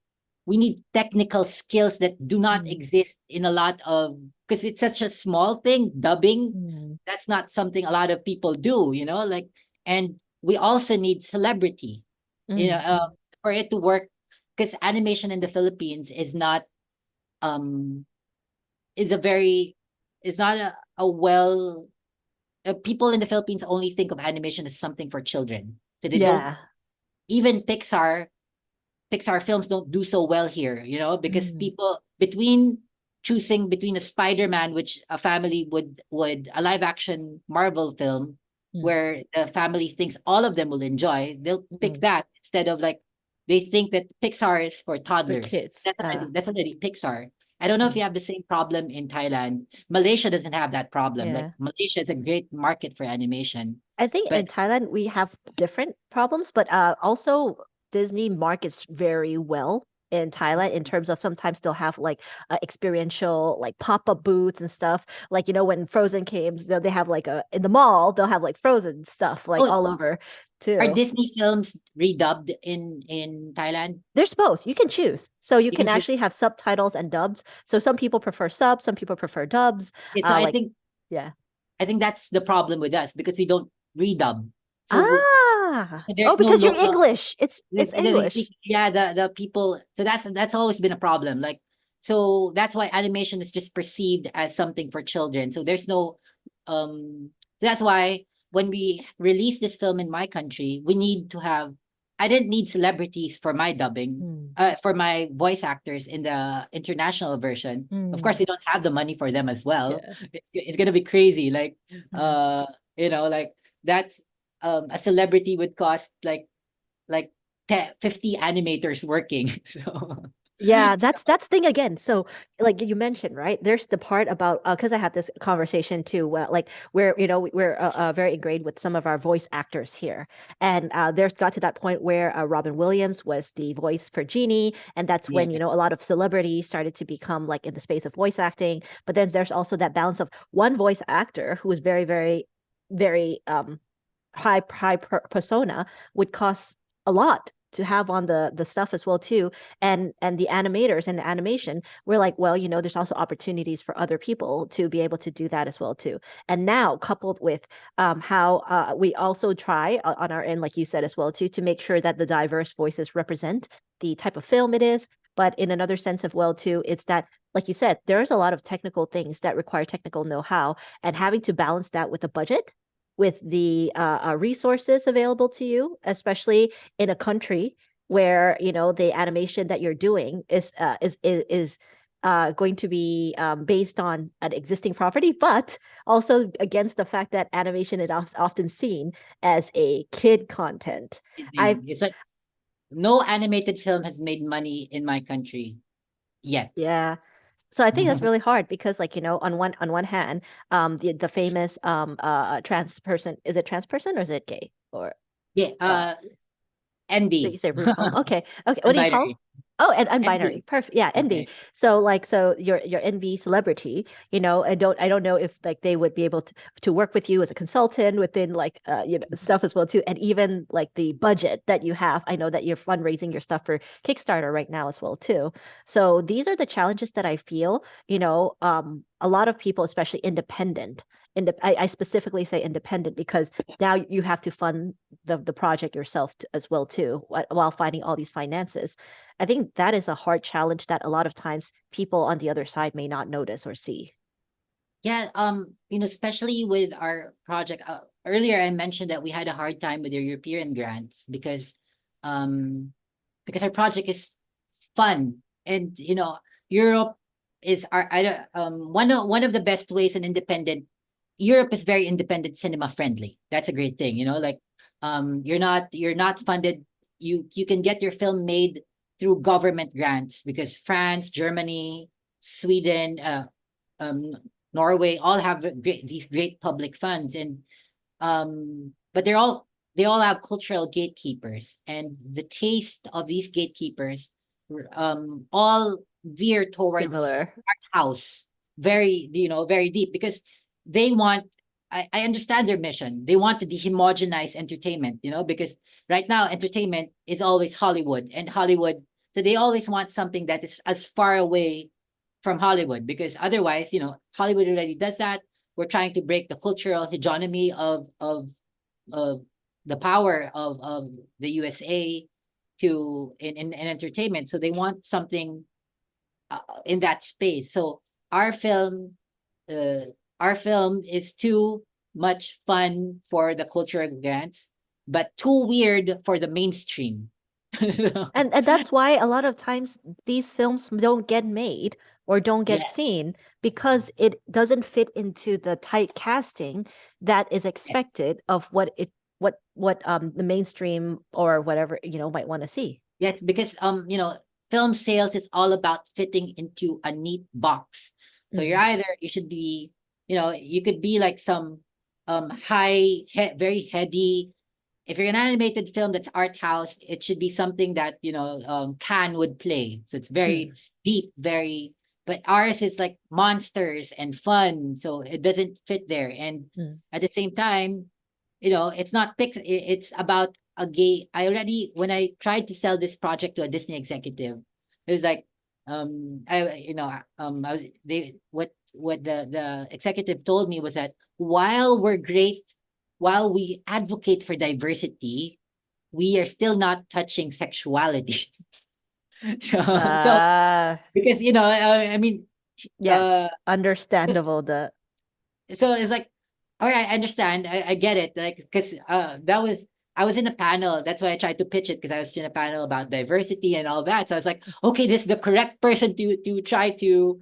we need technical skills that do not exist in a lot of, because it's such a small thing, dubbing. That's not something a lot of people do, you know, like, and we also need celebrity, you know, for it to work, because animation in the Philippines is not is a very is not a well people in the Philippines only think of animation as something for children. So they don't, even Pixar films don't do so well here, you know, because people choosing between a Spider-Man, which a family would a live action Marvel film where the family thinks all of them will enjoy, they'll pick that instead of like, they think that Pixar is for toddlers. kids. That's already Pixar. I don't know if you have the same problem in Thailand. Malaysia doesn't have that problem. Like Malaysia is a great market for animation. I think in Thailand we have different problems, but also Disney markets very well in Thailand in terms of sometimes they'll have like experiential like pop-up booths and stuff. Like, you know, when Frozen came, they have like in the mall, they'll have like Frozen stuff like all over too. Are Disney films redubbed in Thailand? There's both. You can choose. So you can actually have subtitles and dubs. So some people prefer subs, some people prefer dubs. So I think that's the problem with us, because we don't redub. So because you're English. It's English. Yeah, the people. So that's always been a problem. Like, so that's why animation is just perceived as something for children. So there's no that's why when we release this film in my country, we need to have, I didn't need celebrities for my dubbing, for my voice actors in the international version. Of course, we don't have the money for them as well. It's gonna be crazy. Like, you know, like that's a celebrity would cost like 50 animators working. So yeah, that's the thing again. So like you mentioned, right? There's the part about because I had this conversation too, like where you know we're very ingrained with some of our voice actors here, and there's got to that point where Robin Williams was the voice for Genie, and that's when you know a lot of celebrities started to become like in the space of voice acting. But then there's also that balance of one voice actor who is very, very, very high persona would cost a lot to have on the stuff as well too, and the animators and the animation, we're like, well, you know, there's also opportunities for other people to be able to do that as well too. And now coupled with how we also try on our end, like you said as well too, to make sure that the diverse voices represent the type of film it is. But in another sense of well too, it's that, like you said, there's a lot of technical things that require technical know-how, and having to balance that with a budget with the resources available to you, especially in a country where the animation that you're doing is going to be based on an existing property, but also against the fact that animation is often seen as a kid content. I It's like no animated film has made money in my country yet. Yeah. So I think that's really hard because on one hand, the famous trans person, is it trans person or is it gay? Or Yeah, uh you NB. say RuPaul. Okay. Okay. What do you call? Non-binary. Oh, and binary. NB. Perfect. Yeah, NB. Okay. So your NB celebrity, I don't know if like they would be able to work with you as a consultant within like stuff as well too. And even like the budget that you have. I know that you're fundraising your stuff for Kickstarter right now as well too. So these are the challenges that I feel, a lot of people, especially independent. I specifically say independent because now you have to fund the project yourself as well too, while finding all these finances. I think that is a hard challenge that a lot of times people on the other side may not notice or see. Yeah, especially with our project. Earlier I mentioned that we had a hard time with the European grants um, because our project is fun, and Europe is our I don't one of the best ways an independent. Europe is very independent cinema friendly. That's a great thing, like you're not funded. You can get your film made through government grants because France, Germany, Sweden, um Norway all have these great public funds, and but they all have cultural gatekeepers, and the taste of these gatekeepers all veer towards Similar. art house very very deep because they want. I understand their mission. They want to dehomogenize entertainment, because right now entertainment is always Hollywood, and Hollywood, so they always want something that is as far away from Hollywood, because otherwise, Hollywood already does that. We're trying to break the cultural hegemony of the power of the USA in entertainment. So they want something in that space. So our film, uh, our film is too much fun for the cultural grants, but too weird for the mainstream. And that's why a lot of times these films don't get made or don't get Yeah. seen because it doesn't fit into the tight casting that is Yes. expected of what the mainstream or whatever might want to see. Yes, because film sales is all about fitting into a neat box. So you should be, you could be like some very heady. If you're an animated film that's art house, it should be something that Can would play. So it's very deep, very. But ours is like monsters and fun, so it doesn't fit there. And at the same time, it's not it's about a gay. When I tried to sell this project to a Disney executive, it was like, I was they what the executive told me was that while we advocate for diversity, we are still not touching sexuality. So Uh, because I mean, uh yes, understandable. so it's like, all right, I understand, I get it, like, because I was in a panel. That's why I tried to pitch it, because I was in a panel about diversity and all that. So I was like, okay, this is the correct person to try to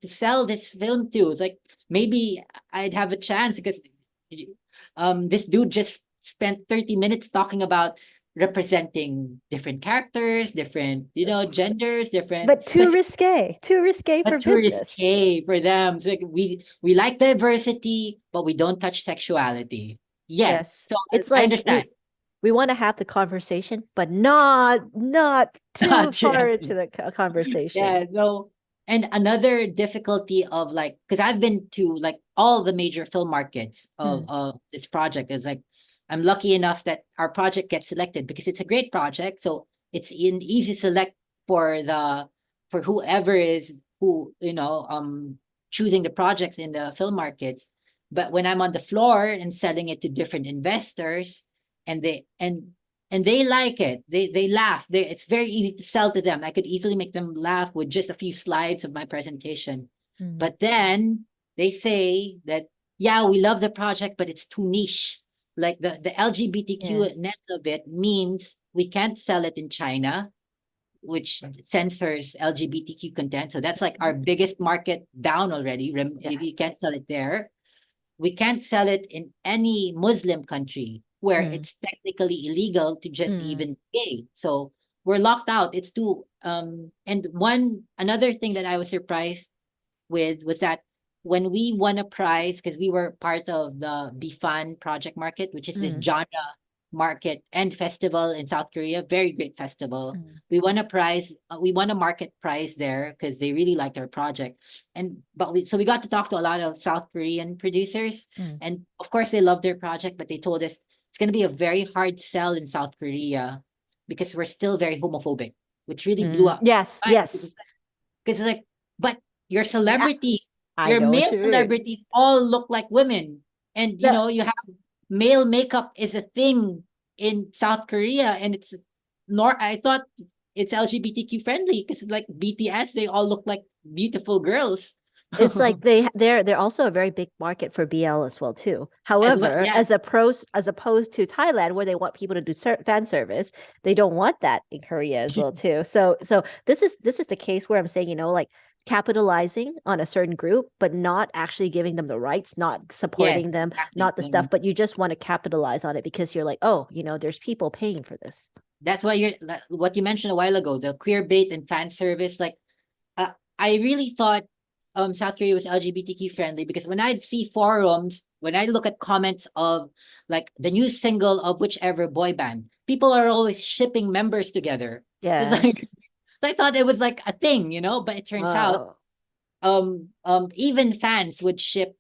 sell this film to. It's like maybe I'd have a chance, because this dude just spent 30 minutes talking about representing different characters, different genders, different. But So too risque for but too business. risque for them. So like, we like diversity, but we don't touch sexuality. Yeah. Yes, So it's I like understand. we want to have the conversation, but not too far Yeah. into the conversation. Yeah. So, and another difficulty of, like, because I've been to like all the major film markets of this project, is like, I'm lucky enough that our project gets selected because it's a great project. So it's an easy select for whoever is choosing the projects in the film markets. But when I'm on the floor and selling it to different investors, and they like it, they laugh. It's very easy to sell to them. I could easily make them laugh with just a few slides of my presentation. Mhm. But then they say that yeah, we love the project, but it's too niche. Like the Yeah. LGBTQ-ness of it means we can't sell it in China, which censors LGBTQ content. So that's like our biggest market down already. Yeah. You can't sell it there. We can't sell it in any Muslim country where Mm. it's technically illegal to just Mm. even gay. So we're locked out. It's too and another thing that I was surprised with was that when we won a prize, because we were part of the Bifan Project Market, which is this Mm. genre market and festival in South Korea, very great festival. Mm. We won a prize. We won a market prize there because they really liked our project, so we got to talk to a lot of South Korean producers, Mm. and of course they loved their project, but they told us it's going to be a very hard sell in South Korea because we're still very homophobic, which really blew Mm. up. Yes, yes. Because like, but your Yeah, celebrities, I your know what male you mean. celebrities all look like women. And you No, know, you have male makeup is a thing in South Korea, and I thought it's LGBTQ friendly because like BTS, they all look like beautiful girls. it's like they're also a very big market for BL as well too. As well, However, yeah, as opposed to Thailand where they want people to do fan service, they don't want that in Korea as well too. So this is the case where I'm saying, like capitalizing on a certain group, but not actually giving them the rights, not yes, supporting them, exactly. not the stuff, but you just want to capitalize on it because you're like, oh, there's people paying for this. That's why you're like, what you mentioned a while ago, the queer bait and fan service. Like, I really thought South Korea was LGBTQ friendly because when I see forums, when I look at comments of like the new single of whichever boy band, people are always shipping members together. It's like Yes. so I thought it was like a thing, but it turns out Oh, even fans would ship,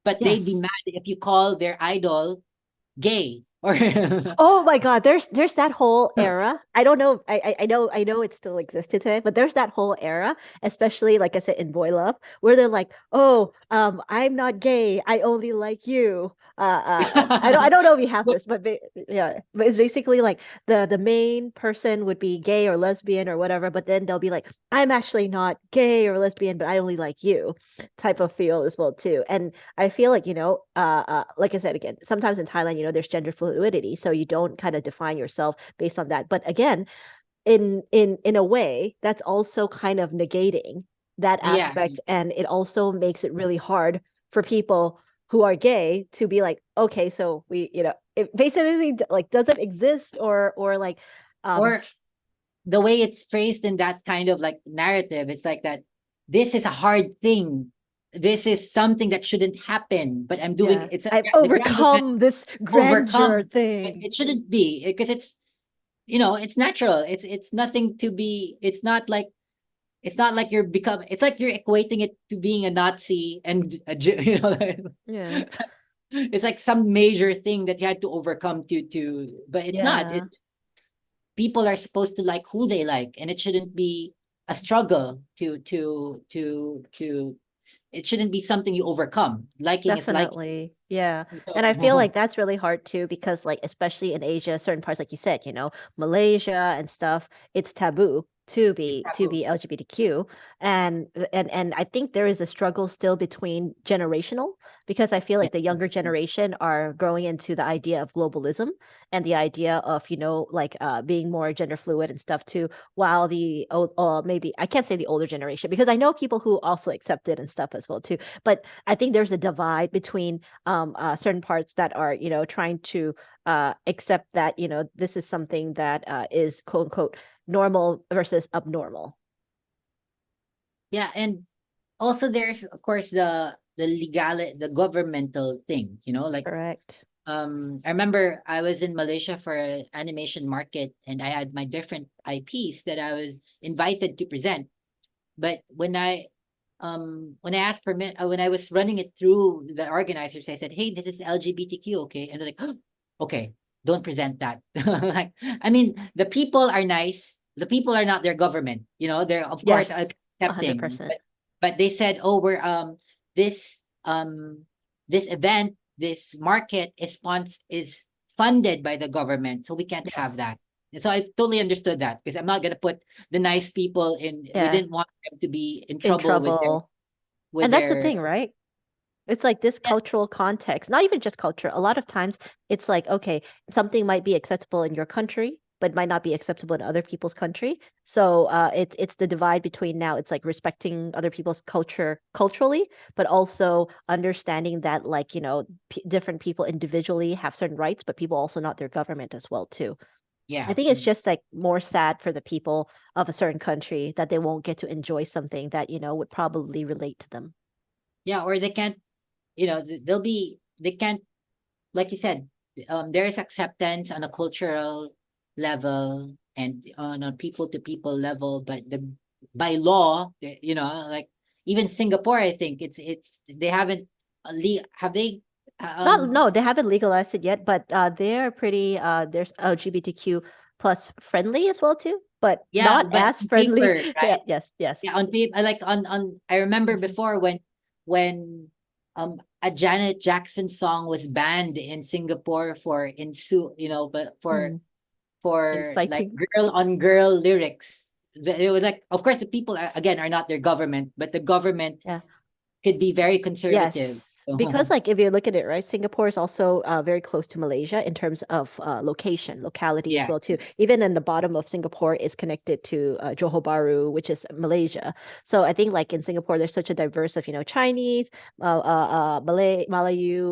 but they'd be yes. mad if you call their idol gay or Oh my God, there's that whole era. I don't know. I know it still existed today, but there's that whole era, especially like I said in Boy Love, where they're like, "Oh, I'm not gay. I only like you." I don't know if you have this, but yeah, but it's basically like the main person would be gay or lesbian or whatever, but then they'll be like, "I'm actually not gay or lesbian, but I only like you," type of feel as well too. And I feel like, like I said again, sometimes in Thailand, there's gender fluidity, so you don't kind of define yourself based on that. But again, in a way, that's also kind of negating that yeah. aspect, and it also makes it really hard for people who are gay to be like, okay, so it basically like doesn't exist or like, um, Or the way it's phrased in that kind of like narrative, it's like that this is a hard thing. This is something that shouldn't happen, but I'm doing yeah, it's a, I've the grandness overcome this grandeur overcome. thing. It shouldn't be because it's natural. It's nothing to be. It's not like you're become. It's like you're equating it to being a Nazi and Yeah, it's like some major thing that you had to overcome but it's not. yeah, People are supposed to like who they like, and it shouldn't be a struggle to it shouldn't be something you overcome. Liking is liking. definitely. Yeah. And I feel So like that's really hard too, because like especially in Asia, certain parts, like you said, Malaysia and stuff, it's taboo to it's be taboo. LGBTQ. And I think there is a struggle still between generational, because I feel like the younger generation are growing into the idea of globalism and the idea of, like being more gender fluid and stuff too, while the old maybe I can't say the older generation, because I know people who also accept it and stuff as well too. But I think there's a divide between certain parts that are, trying to accept that, this is something that is quote unquote normal versus abnormal. yeah, and also there's of course the governmental thing, like Correct. I remember I was in Malaysia for an animation market and I had my different IPs that I was invited to present. But when I asked permit when I was running it through the organizers, I said, "Hey, this is LGBTQ, okay?" And they're like, "Okay, don't present that." Like, I mean, the people are nice. The people are not their government. They're of course Yes, accepting, 100%. but they said, "Oh, we're this this event, this market is funded by the government, so we can't have Yes. that." And so I totally understood that because I'm not gonna put the nice people in. We Yeah, didn't want them to be in in trouble with trouble. with And that's the their thing, right? It's like this Yeah. cultural context, not even just culture. A lot of times it's like, okay, something might be acceptable in your country, but might not be acceptable in other people's country. So it's the divide between now. It's like respecting other people's culture culturally, but also understanding that like, p different people individually have certain rights, but people also not their government as well too. I Yeah. think it's just like more sad for the people of a certain country that they won't get to enjoy something that, would probably relate to them. Yeah, or they can't, they can't, like you said, there is acceptance on a cultural level and on a people to people level, but by law, like even Singapore, I think they haven't have they Not, um no, they haven't legalized it yet, but they're pretty there's LGBTQ plus friendly as well too, but yeah, not but as on friendly. paper, Yeah, right? yes, yes. Yeah, on paper, like on I remember Mhm. before when a Janet Jackson song was banned in Singapore for but Mm, for like inciting. girl on girl lyrics. It was like, of course, the people again are not their government, but the government Yeah. could be very conservative. Yes, because So, like if you look at it, right, Singapore is also very close to Malaysia in terms of locality as yeah, well too. Even in the bottom of Singapore is connected to Johor Bahru, which is Malaysia. So I think like in Singapore, there's such a diverse of Chinese, Malayu,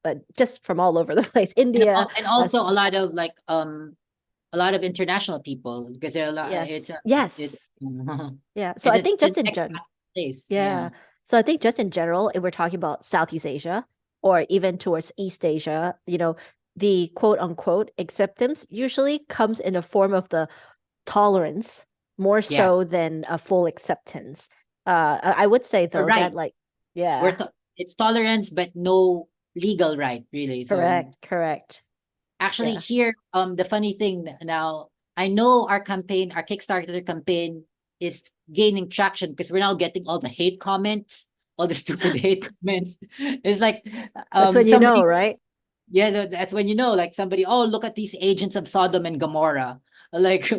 but just from all over the place. India, and also a lot of like a lot of international people because there are a lot. yes, It's yes, yeah. So I think it's just in an general. place. Yeah, Yeah. So I think just in general, if we're talking about Southeast Asia or even towards East Asia, the quote unquote acceptance usually comes in a form of the tolerance more yeah. so than a full acceptance. I would say You're though that right. like, yeah, It's tolerance, but no legal right, really. So correct, correct. actually, Yeah. here, the funny thing now, I know our Kickstarter campaign is gaining traction because we're now getting all the hate comments, all the stupid hate comments. It's like, That's when you know, somebody, right? yeah, that's when like somebody, oh, look at these agents of Sodom and Gomorrah. Like,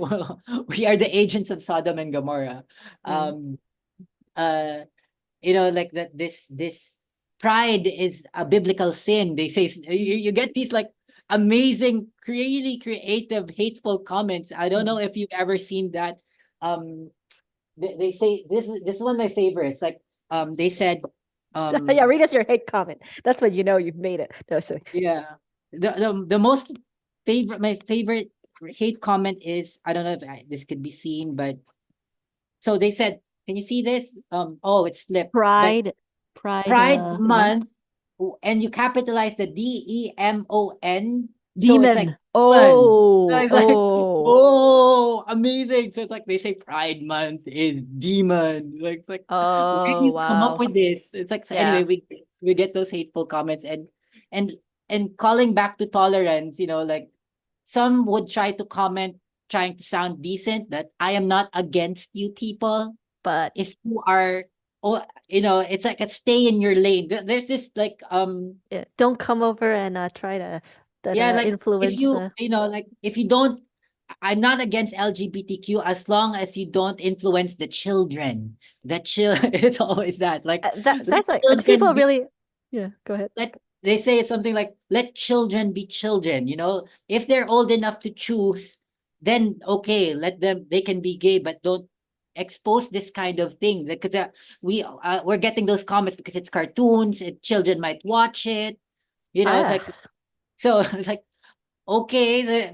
we are the agents of Sodom and Gomorrah. Mm. Um, uh, like that this pride is a biblical sin. They say you get these like amazing, really creative, hateful comments. I don't know Mm. if you've ever seen that. They say this is one of my favorites. Like they said Yeah, um read us your hate comment. That's when you know you've made it. No, sorry. yeah, the most favorite my favorite hate comment is, I don't know if this could be seen, but so they said, can you see this? Oh, it's flipped, but Pride, Pride Pride month. Month, and you capitalize the DEMON. So it's like Demon. fun. So Oh, it's like, oh, oh, amazing. So it's like they say Pride Month is demon. Like where do oh, you come up wow. with this? It's like, so anyway, Yeah, we get those hateful comments and calling back to tolerance, like some would try to comment trying to sound decent that I am not against you people. but If you are, oh, it's like a stay in your lane. There's this like yeah, don't come over and try to that yeah, like if influence. you like if you don't, I'm not against LGBTQ as long as you don't influence the children. It's always that, like, let That's like children people be, really. Yeah, go ahead. let they say it's something like, let children be children. If they're old enough to choose, then okay, let them, they can be gay, but don't expose this kind of thing, because we're getting those comments because it's cartoons and children might watch it. It's Ah, like, so it's like, okay,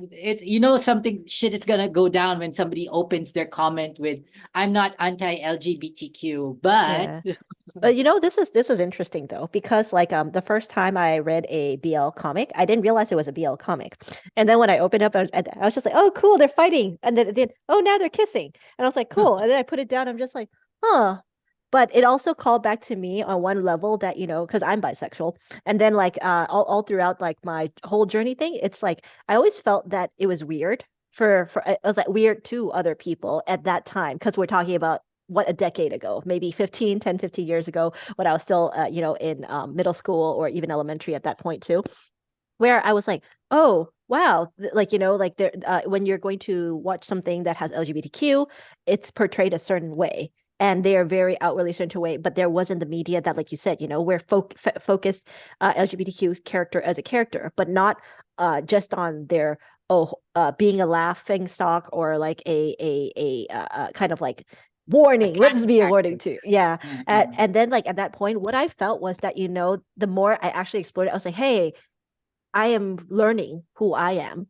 something shit is gonna go down when somebody opens their comment with, I'm not anti-LGBTQ, but yeah. But this is interesting though because like the first time I read a BL comic, I didn't realize it was a BL comic, and then when I opened up, I was just like, oh cool, they're fighting, and then oh now they're kissing, and I was like cool, and then I put it down, I'm just like, huh. But it also called back to me on one level that because I'm bisexual, and then like all throughout like my whole journey thing, it's like I always felt that it was weird for it was like weird to other people at that time because we're talking about what a decade ago, maybe 15 years ago when I was still, in middle school or even elementary at that point too, where I was like, oh, wow, like, like there, when you're going to watch something that has LGBTQ, it's portrayed a certain way. and they are very outwardly certain way, but there wasn't the media that, like you said, we're focused LGBTQ character as a character, but not just on their being a laughing stock or like a kind of like A warning. Let this tragic be a warning character. too. Yeah. Yeah, And then like at that point, what I felt was that, the more I actually explored it, I was like, hey, I am learning who I am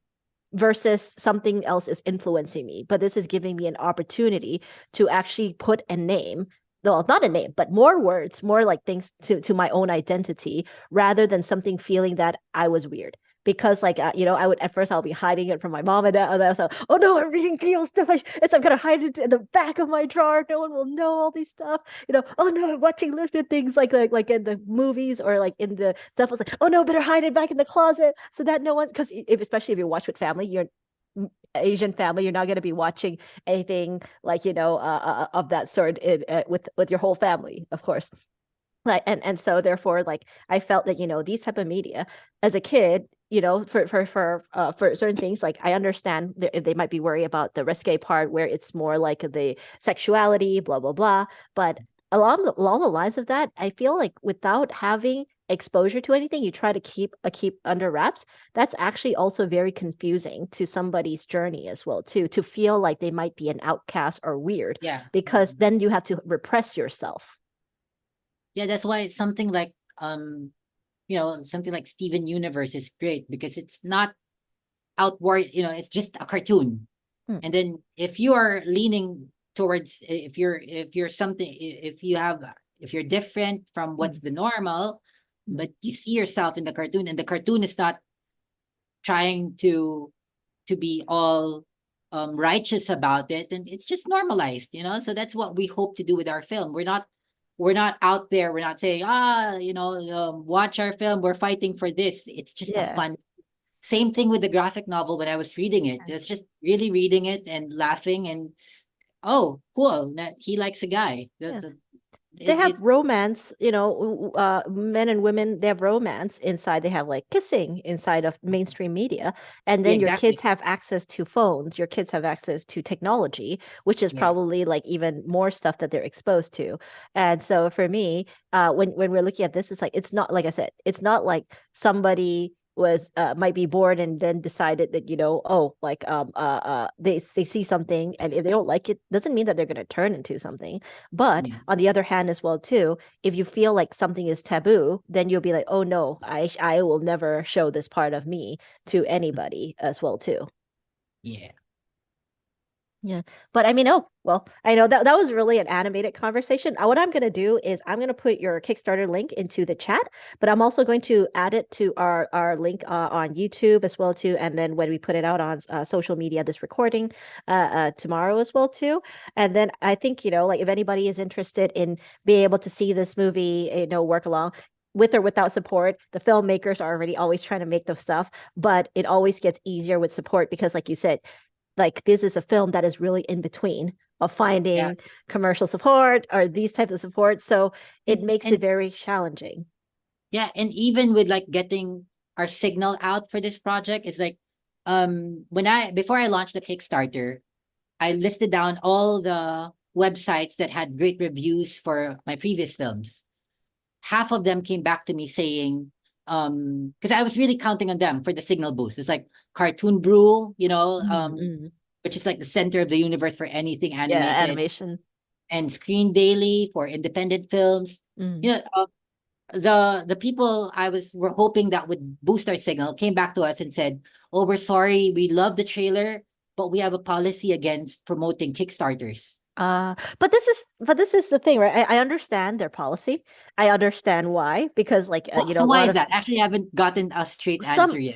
versus something else is influencing me. But this is giving me an opportunity to actually put a name, well, not a name, but more words, more like things to my own identity rather than something feeling that I was weird. Because like I would at first I'll be hiding it from my mom and dad, and I was like, oh no, I'm reading Gale stuff. I'm gonna hide it in the back of my drawer. No one will know all these stuff. Oh no, I'm watching lesbian things like in the movies or like in the stuff. I was like, oh no, better hide it back in the closet so that no one, because if especially if you watch with family, you're Asian family, you're not going to be watching anything like of that sort with your whole family, of course. Like and so therefore like I felt that these type of media as a kid, for certain things, like I understand if they might be worried about the risque part where it's more like the sexuality, blah blah blah, but along the lines of that, I feel like without having exposure to anything, you try to keep under wraps. That's actually also very confusing to somebody's journey as well too, to feel like they might be an outcast or weird, yeah. because then you have to repress yourself. Yeah, that's why it's something like something like Steven Universe is great because it's not outward, it's just a cartoon. Mm. And then if you are leaning towards if you're different from what's the normal, but you see yourself in the cartoon and the cartoon is not trying to be all righteous about it, and it's just normalized, so that's what we hope to do with our film. We're not out there, we're not saying watch our film, we're fighting for this. It's just a Yeah. fun. Same thing with the graphic novel. When I was reading it, it's just really reading it and laughing and oh cool that he likes a guy. They have romance, men and women, they have romance inside. They have like kissing inside of mainstream media. And Yeah, then your exactly. kids have access to phones, your kids have access to technology, which is Yeah. probably like even more stuff that they're exposed to. And so for me, when we're looking at this, it's like, it's not, like I said, it's not like somebody was might be bored and then decided that they see something, and if they don't like it, doesn't mean that they're going to turn into something. But Yeah. on the other hand as well too, if you feel like something is taboo, then you'll be like, oh no, I will never show this part of me to anybody as well too. Yeah. Yeah. But I mean, oh, well, I know that was really an animated conversation. What I'm going to do is I'm going to put your Kickstarter link into the chat, but I'm also going to add it to our link on YouTube as well too. And then when we put it out on social media, this recording tomorrow as well too. And then I think, like if anybody is interested in being able to see this movie, work along with or without support, the filmmakers are already always trying to make the stuff, but it always gets easier with support because, like you said, like this is a film that is really in between of Yeah. finding commercial support or these types of support. So it makes it And very challenging. yeah, and even with like getting our signal out for this project, it's like before I launched the Kickstarter, I listed down all the websites that had great reviews for my previous films. Half of them came back to me saying, because I was really counting on them for the signal boost. It's like Cartoon Brew, which is like the center of the universe for anything Yeah, animated, animation. and Screen Daily for independent films. Mm. The people were hoping that would boost our signal came back to us and said, "Oh, we're sorry, we love the trailer, but we have a policy against promoting Kickstarters." But this is the thing, right? I understand their policy. I understand why, because like So a why lot is of that? Actually, I haven't gotten a straight answer yet.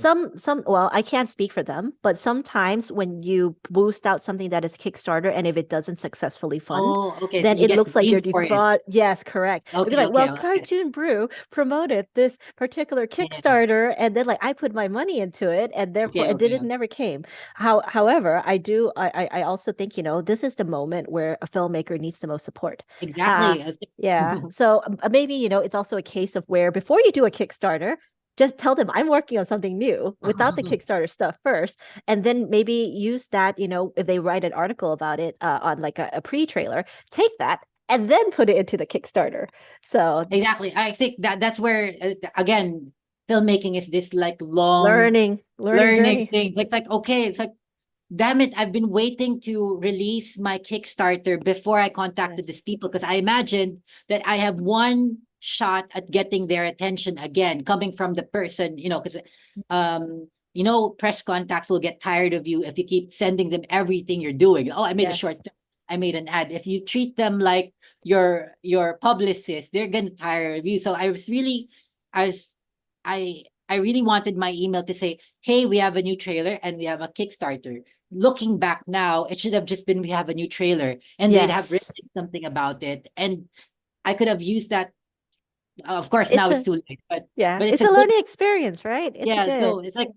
well, I can't speak for them, but sometimes when you boost out something that is Kickstarter and if it doesn't successfully fund, Oh, okay. So then you it get looks like you're blamed for it. defraud. Yes, correct. It'd be Okay, like, okay, well, okay. Cartoon Brew promoted this particular Yeah. Kickstarter, and then like I put my money into it, and therefore Okay, it okay. didn't never came. However, I also think, this is the moment where a filmmaker needs the most support. Uh, Exactly. yeah. So maybe, it's also a case of where before you do a Kickstarter, just tell them I'm working on something new without the Kickstarter stuff first. And then maybe use that, if they write an article about it on like a pre-trailer, take that and then put it into the Kickstarter. So Exactly. I think that's where again, filmmaking is this like long learning learning journey. thing. Like okay, it's like damn it, I've been waiting to release my Kickstarter before I contacted Yes. these people because I imagined that I have one shot at getting their attention again, coming from the person, because press contacts will get tired of you if you keep sending them everything you're doing. Oh, I made a short Yes. I made an ad. If you treat them like your publicist, they're gonna tire of you. So as I really wanted my email to say, hey, we have a new trailer and we have a Kickstarter. Looking back now, it should have just been we have a new trailer and they'd have Yes. written something about it. And I could have used that. Of course, It's now it's a too late, but yeah, it's it's a a good, learning experience, right? It's yeah. good. So it's like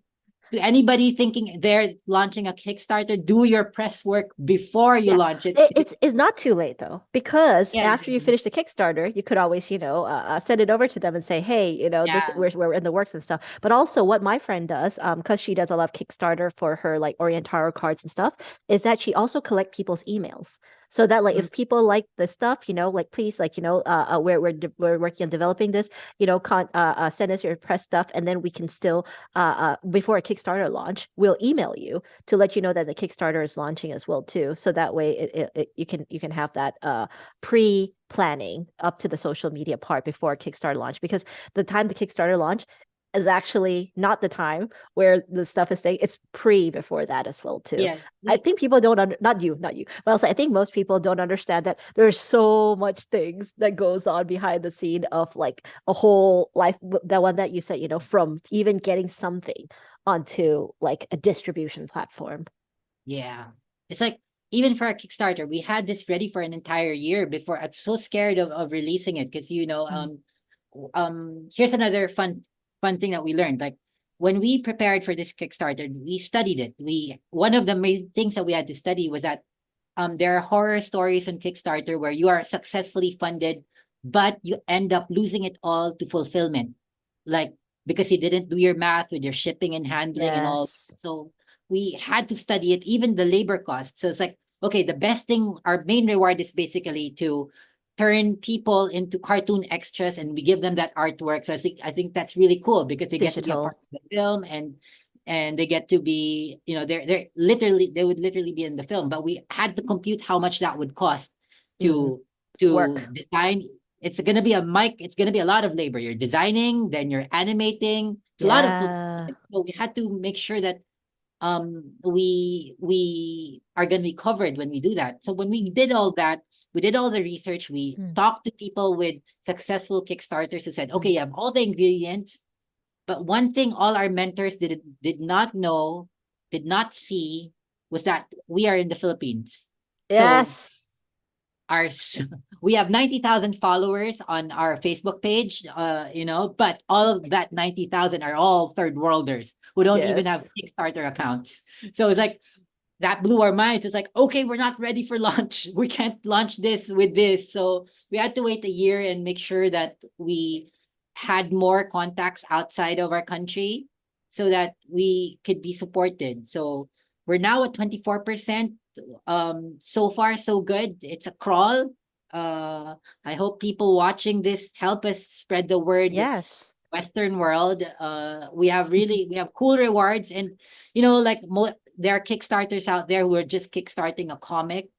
to anybody thinking they're launching a Kickstarter, do your press work before you Yeah, launch it. it's not too late though, because Yeah, after you finish the Kickstarter, you could always, send it over to them and say, hey, this yeah. we're in the works and stuff. But also, what my friend does, because she does a lot of Kickstarter for her like Orient Tarot cards and stuff, is that she also collect people's emails. So that like Mm, if people like the stuff, like please like we're working on developing this, send us your press stuff, and then we can still before a Kickstarter launch, we'll email you to let you know that the Kickstarter is launching as well too. So that way you can have that pre-planning up to the social media part before Kickstarter launch, because the time the Kickstarter launch is actually not the time where the stuff is staying. It's pre before that as well too. yeah. I think people don't not you, but also I think most people don't understand that there's so much things that goes on behind the scene of like a whole life, that one that you said, from even getting something onto like a distribution platform. Yeah. It's like even for our Kickstarter, we had this ready for an entire year before. I'm so scared of releasing it because Mm. here's another fun thing that we learned. Like when we prepared for this Kickstarter, we studied it. One of the main things that we had to study was that there are horror stories on Kickstarter where you are successfully funded, but you end up losing it all to fulfillment. Like because you didn't do your math with your shipping and handling and all. Yes. So we had to study it, even the labor cost. So it's like, okay, the best thing, our main reward is basically to turn people into cartoon extras and we give them that artwork. So I think that's really cool because they get to be a part Digital. of the film and they get to be, they would literally be in the film. But we had to compute how much that would cost Hmm. to to Work. design. It's gonna be it's gonna be a lot of labor. You're designing, then you're animating. It's a lot of Yeah. so we had to make sure that we are going to be covered when we do that. So when we did all that, we did all the research, we Mm. talked to people with successful Kickstarters who said, okay, Mm. you have all the ingredients, but one thing all our mentors did not know, did not see, was that we are in the Philippines. So Yes. our we have 90,000 followers on our Facebook page, but all of that 90,000 are all third worlders who don't even have Yes. Kickstarter accounts. So it's like that blew our minds. It's like, okay, we're not ready for launch. We can't launch this with this. So we had to wait a year and make sure that we had more contacts outside of our country so that we could be supported. So we're now at 24%. So far so good. It's a crawl. I hope people watching this help us spread the word Yes. Western world. We have cool rewards and like there are Kickstarters out there who are just kickstarting a comic.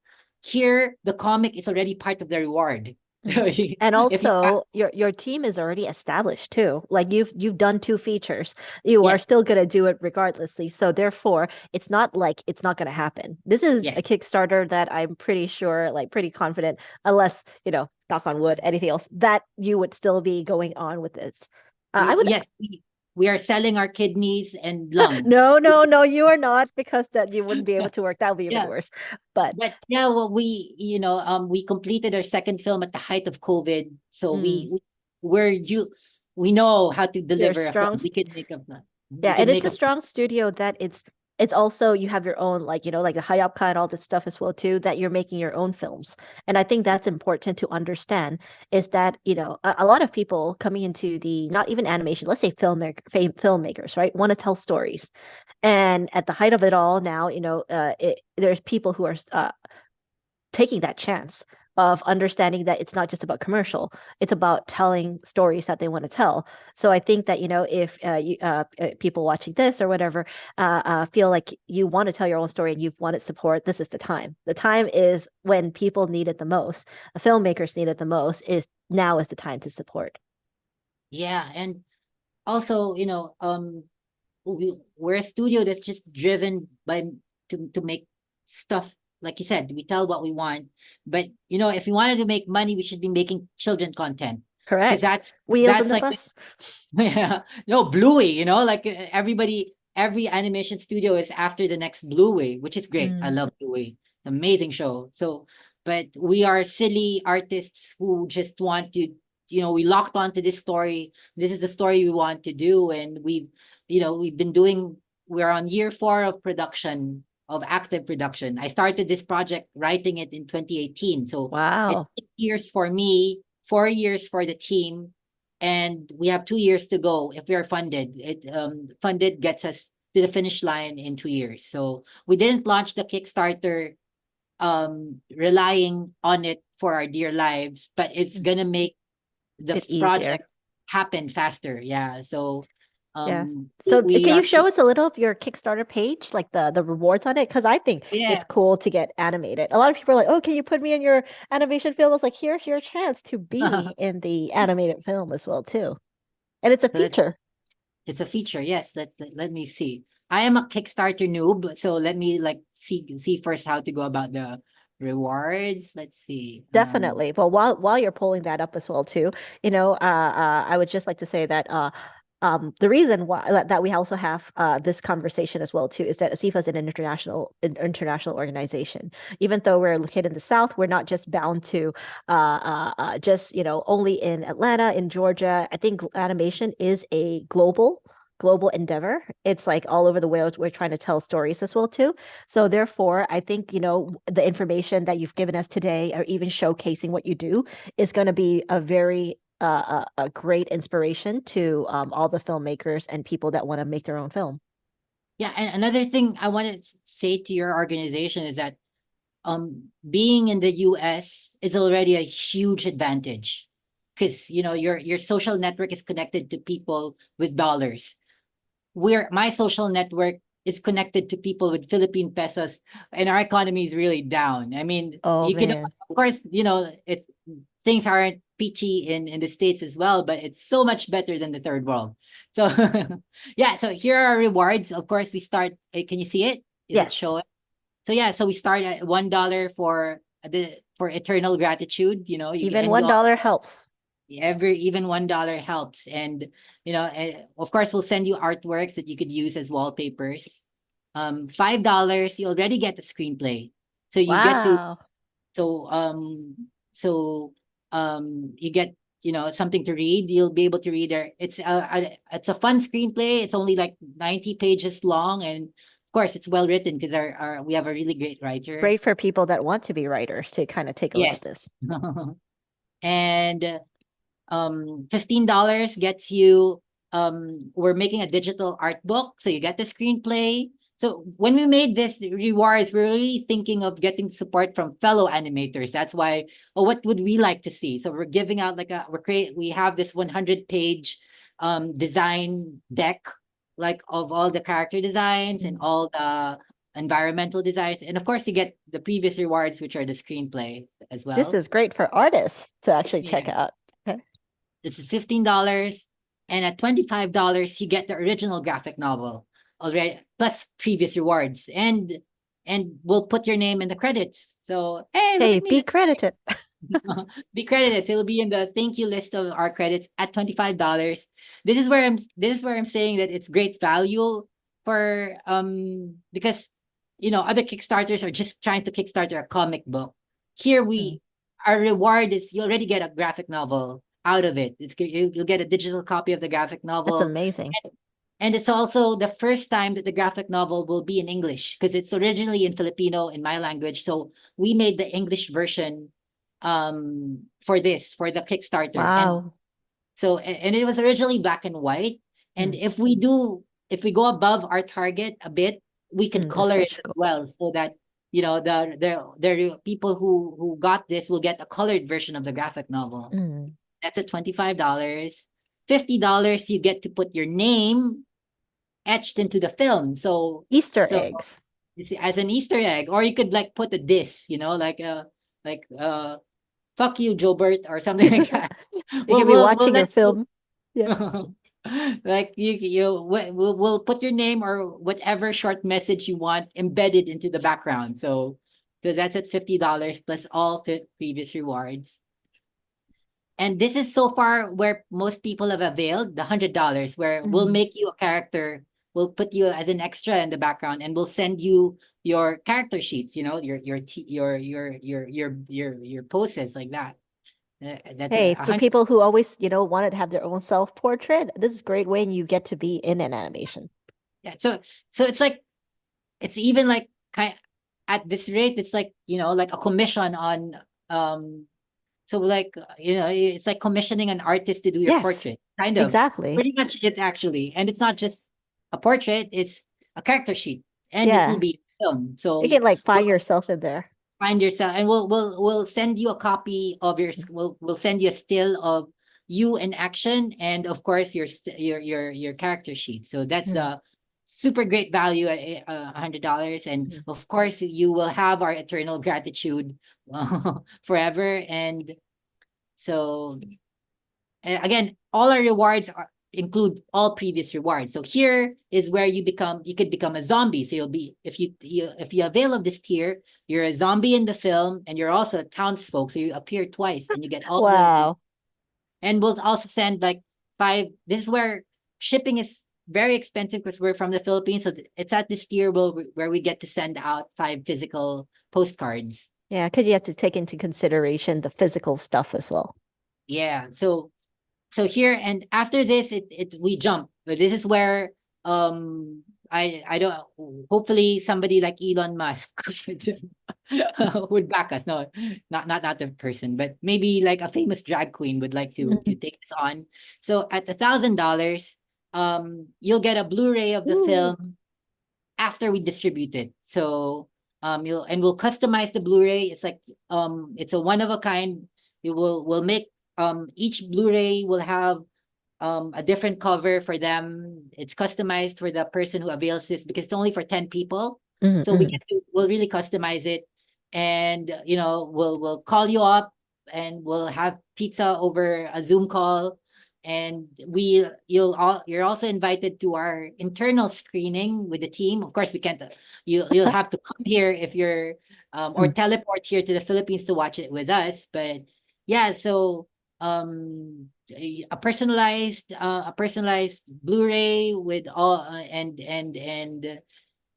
Here, the comic is already part of the reward. Mm. And If you also your team is already established too. Like you've done two features. You are yes, still gonna do it regardlessly. So therefore, it's not like it's not gonna happen. This is yes, a Kickstarter that I'm pretty sure, like pretty confident, unless, knock on wood, anything else, that you would still be going on with this. I would yes, we are selling our kidneys and lung. no, no, no, you are not, because that you wouldn't be able to work. That would be even Yeah, worse. But but yeah, well, we completed our second film at the height of COVID, so mm, we know how to you're deliver a film. strong. We Yeah, could and it's make a a strong studio that it's also you have your own, like, like the Hayapka and all this stuff as well too, that you're making your own films. And I think that's important to understand, is that, a lot of people coming into the not even animation, let's say filmmakers, right, want to tell stories. And at the height of it all now, there's people who are taking that chance of understanding that it's not just about commercial, it's about telling stories that they want to tell. So I think that, if people watching this or whatever feel like you want to tell your own story and you've wanted support, this is the time. The time is when people need it the most, the filmmakers need it the most, is now is the time to support. Yeah, and also, we're a studio that's just driven by to make stuff. Like you said, we tell what we want, but if we wanted to make money, we should be making children content, because Correct. that's Wheels in that's the like bus. yeah, no, Bluey, like every animation studio is after the next Bluey, which is great. I Mm. love Bluey. Amazing show. So, but we are silly artists who just want to, we locked onto this story. This is the story we want to do. And we've been doing, we're on year 4 of production, of active production. I started this project writing it in 2018. So it's Wow. 8 years for me, 4 years for the team, and we have 2 years to go if we are funded. Funded gets us to the finish line in 2 years. So we didn't launch the Kickstarter relying on it for our dear lives, but it's gonna make the Bit easier. project happen faster. Yeah. So Yes. we, So we can you are show us a little of your Kickstarter page, like the rewards on it? Because I think yeah. it's cool to get animated. A lot of people are like, "Oh, can you put me in your animation film?" It's like, here's your chance to be in the animated film as well too. And it's a So let's feature. It's a feature. Yes, let me see. I am a Kickstarter noob, so let me like see first how to go about the rewards. Let's see. Definitely. Well, while you're pulling that up as well too, I would just like to say that the reason why that we also have this conversation as well too is that ASIFA is an international organization. Even though we're located in the South, we're not just bound to just only in Atlanta, in Georgia. I think animation is a global endeavor. It's like all over the world. We're trying to tell stories as well too. So therefore, I think, the information that you've given us today, or even showcasing what you do, is going to be a very a great inspiration to all the filmmakers and people that want to make their own film. Yeah, and another thing I want to say to your organization is that being in the US is already a huge advantage, because your social network is connected to people with dollars. My social network is connected to people with Philippine pesos, and our economy is really down. I mean, Oh you can, man, of course, it's things aren't peachy in the States as well, but it's so much better than the third world. So yeah, so here are our rewards. Of course, we start, can you see it? Is it yes, showing? So yeah, so we start at $1 for eternal gratitude. You even and you $1 helps. even $1 helps. And of course we'll send you artworks that you could use as wallpapers. $5, you already get the screenplay, so you get to Wow, so you get something to read. You'll be able to read there. It's a fun screenplay. It's only like 90 pages long, and of course it's well written because we have a really great writer. great for people that want to be writers to kind of take a look at Yes. this. And $15 gets you, we're making a digital art book, so you get the screenplay. So when we made this rewards, we're really thinking of getting support from fellow animators. That's why, what would we like to see? So we're giving out we have this 100-page design deck, like of all the character designs and all the environmental designs, and of course you get the previous rewards, which are the screenplay as This well. is great for artists to actually check Yeah. out. Okay. This is $15. And at $25, you get the original graphic novel already, plus previous rewards. And we'll put your name in the credits. So, hey, look Hey, at me. be credited. Be credited. So it'll be in the thank you list of our credits at $25. This is where I'm saying that it's great value for because other Kickstarters are just trying to Kickstarter a comic book. Here Mm, our reward is you already get a graphic novel out of it. You'll get a digital copy of the graphic that's novel. amazing. And it's also the first time that the graphic novel will be in English, because it's originally in Filipino, in my language. So we made the English version for the Kickstarter. And Wow. so and it was originally black and white. And Mm, if we go above our target a bit, we could the color it stretch as goal. well, so that you know, the people who got this will get a colored version of the graphic novel. Mm. That's at $25. $50, you get to put your name etched into the film. Easter So eggs. as an Easter egg, or you could like put a diss, you know, like fuck you, Jobert, or something like that. They could be We'll watching your let you film. Yeah. like we'll put your name or whatever short message you want embedded into the background. So that's at $50 plus all previous rewards. And this is so far where most people have availed the $100, where we'll make you a character, we'll put you as an extra in the background, and we'll send you your character sheets, you know, your poses like that. That's Hey, a for hundred. people who always, wanted to have their own self-portrait, this is a great way and you get to be in an animation. Yeah, so it's like it's even like kind at this rate, it's like, you know, like a commission on so like it's like commissioning an artist to do your Yes, portrait, kind of exactly. pretty much it actually. And it's not just a portrait, it's a character sheet, and it will Yeah. be film. You So can like find we'll yourself in there. find yourself, and we'll send you a copy of your we'll send you a still of you in action, and of course your character sheet. So that's Mm. a super great value at $100, and Mhm. of course you will have our eternal gratitude forever. And so again, all our rewards include all previous rewards. So here is where you could become a zombie. So you'll be, if you avail of this tier, you're a zombie in the film, and you're also a townsfolk. So you appear twice, and you get all Wow. and we'll also send like 5. This is where shipping is very expensive because we're from the Philippines. So it's at this tier where we get to send out 5 physical postcards. Yeah, because you have to take into consideration the physical stuff as well. Yeah. So here, and after this, we jump. But this is where I don't, hopefully somebody like Elon Musk would back us. No, not the person, but maybe like a famous drag queen would like to Mhm. take this on. So at $1,000, you'll get a Blu-ray of the Ooh. film after we distribute it. So we'll customize the Blu-ray. It's like it's a one of a kind. We'll make each Blu-ray will have a different cover for them. It's customized for the person who avails this because it's only for 10 people. So Mm-mm. we'll really customize it. And we'll call you up, and we'll have pizza over a Zoom call. And you're also invited to our internal screening with the team. Of course, we can't you'll have to come here if you're or Mm. teleport here to the Philippines to watch it with us. But yeah, so a personalized Blu-ray with all and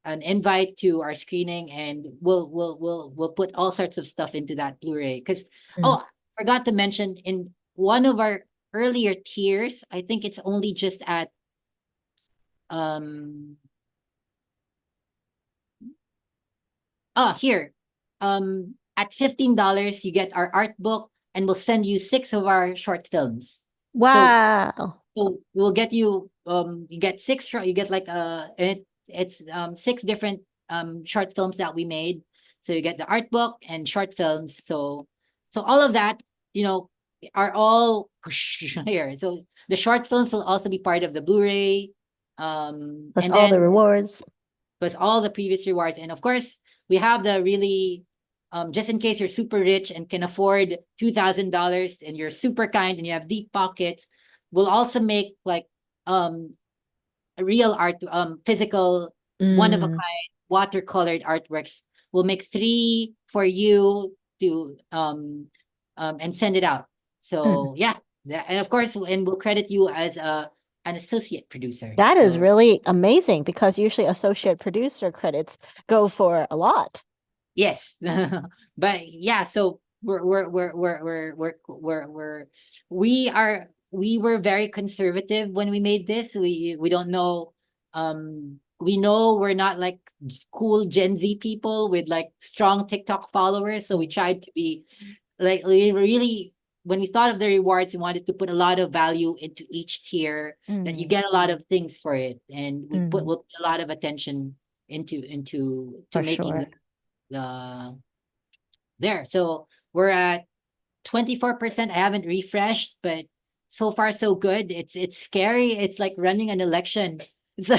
an invite to our screening, and we'll put all sorts of stuff into that Blu-ray. Because Mm. oh, forgot to mention, in one of our earlier tiers, I think it's only just at um here at $15 you get our art book, and we'll send you 6 of our short films. Wow. So we'll get you get 6 short, you get like it's 6 different short films that we made. So you get the art book and short films. So all of that, you know, are all here. So the short films will also be part of the Blu-ray. Plus And all the then rewards. plus all the previous rewards. And of course, we have the really just in case you're super rich and can afford $2,000 and you're super kind and you have deep pockets, we'll also make like a real art, physical, one of a Mm. kind, watercolored artworks. We'll make 3 for you to and send it out. Mm. So yeah, and of course, and we'll credit you as an associate producer. That is So really amazing because usually associate producer credits go for a lot. yes, but yeah, so we were very conservative when we made this. We don't know. We know we're not like cool Gen Z people with like strong TikTok followers, so we tried to be like we really, when we thought of the rewards, we wanted to put a lot of value into each tier, that you Mm. get a lot of things for it, and Mm. we'll put a lot of attention into to For making sure. them the there. So we're at 24%. I haven't refreshed, but so far so good. It's scary. It's like running an election. So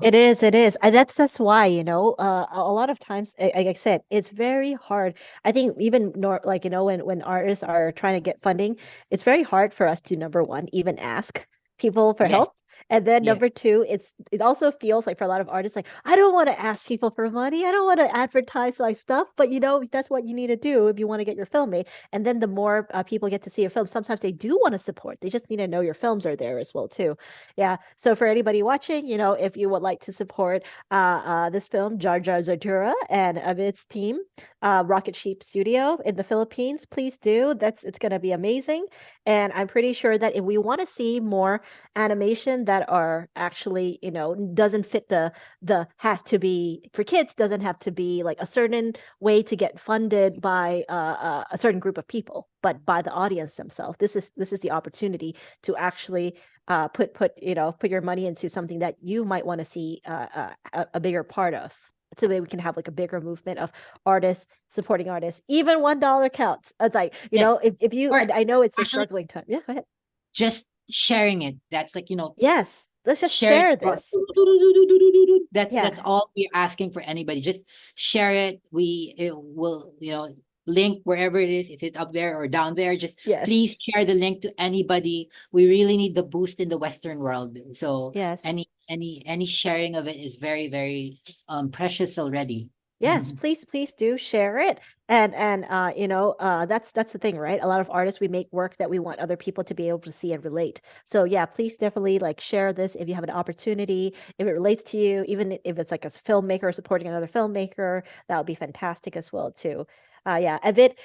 It is, it is. And that's why, a lot of times, like I said, it's very hard. I think even nor like, when artists are trying to get funding, it's very hard for us to number one, even ask people for yes, help. And then yes, number two, it also feels like for a lot of artists, like, I don't want to ask people for money. I don't want to advertise my stuff, but that's what you need to do if you want to get your film made. And then the more people get to see your film, sometimes they do want to support. They just need to know your films are there as well too. Yeah. So for anybody watching, if you would like to support this film, Zsazsa Zaturnnah and Avid's team, Rocketsheep Studio in the Philippines, please do. It's going to be amazing. And I'm pretty sure that if we want to see more animation that are actually, doesn't fit the has to be for kids, doesn't have to be like a certain way to get funded by a certain group of people, but by the audience themselves. This is the opportunity to actually put your money into something that you might want to see a bigger part of. So maybe we can have like a bigger movement of artists supporting artists. Even $1 counts. It's like, yes. if you, Or and I know it's a actually, struggling time. Yeah, go ahead. just sharing it. That's like, Yes, let's just share it. share this. That's Yeah. all we're asking for anybody. Just share it. It will, link wherever it is. Is it up there or down there? Just Yes. please share the link to anybody. We really need the boost in the Western world. So Yes. any sharing of it is very, very precious already. Yes, please do share it. And that's the thing, right? A lot of artists, we make work that we want other people to be able to see and relate. So yeah, please definitely like share this if you have an opportunity, if it relates to you, even if it's like a filmmaker supporting another filmmaker, that would be fantastic as well too. Yeah, Avid,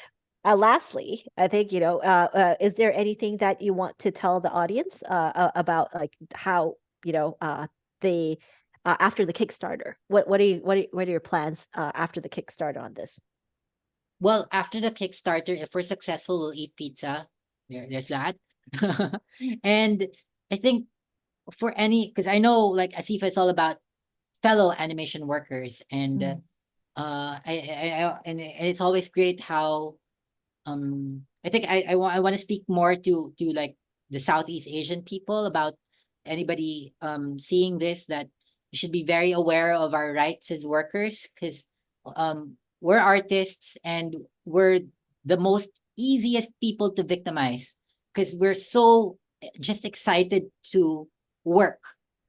lastly, I think, is there anything that you want to tell the audience about like how, the after the Kickstarter? What are your plans after the Kickstarter on this? Well, after the Kickstarter, if we're successful, we'll eat pizza. There's that. And I think for any, because I know like ASIFA is all about fellow animation workers, and Mm. and it's always great how I think I want to speak more to like the Southeast Asian people about anybody seeing this, that you should be very aware of our rights as workers, because we're artists and we're the most easiest people to victimize, because we're so just excited to work,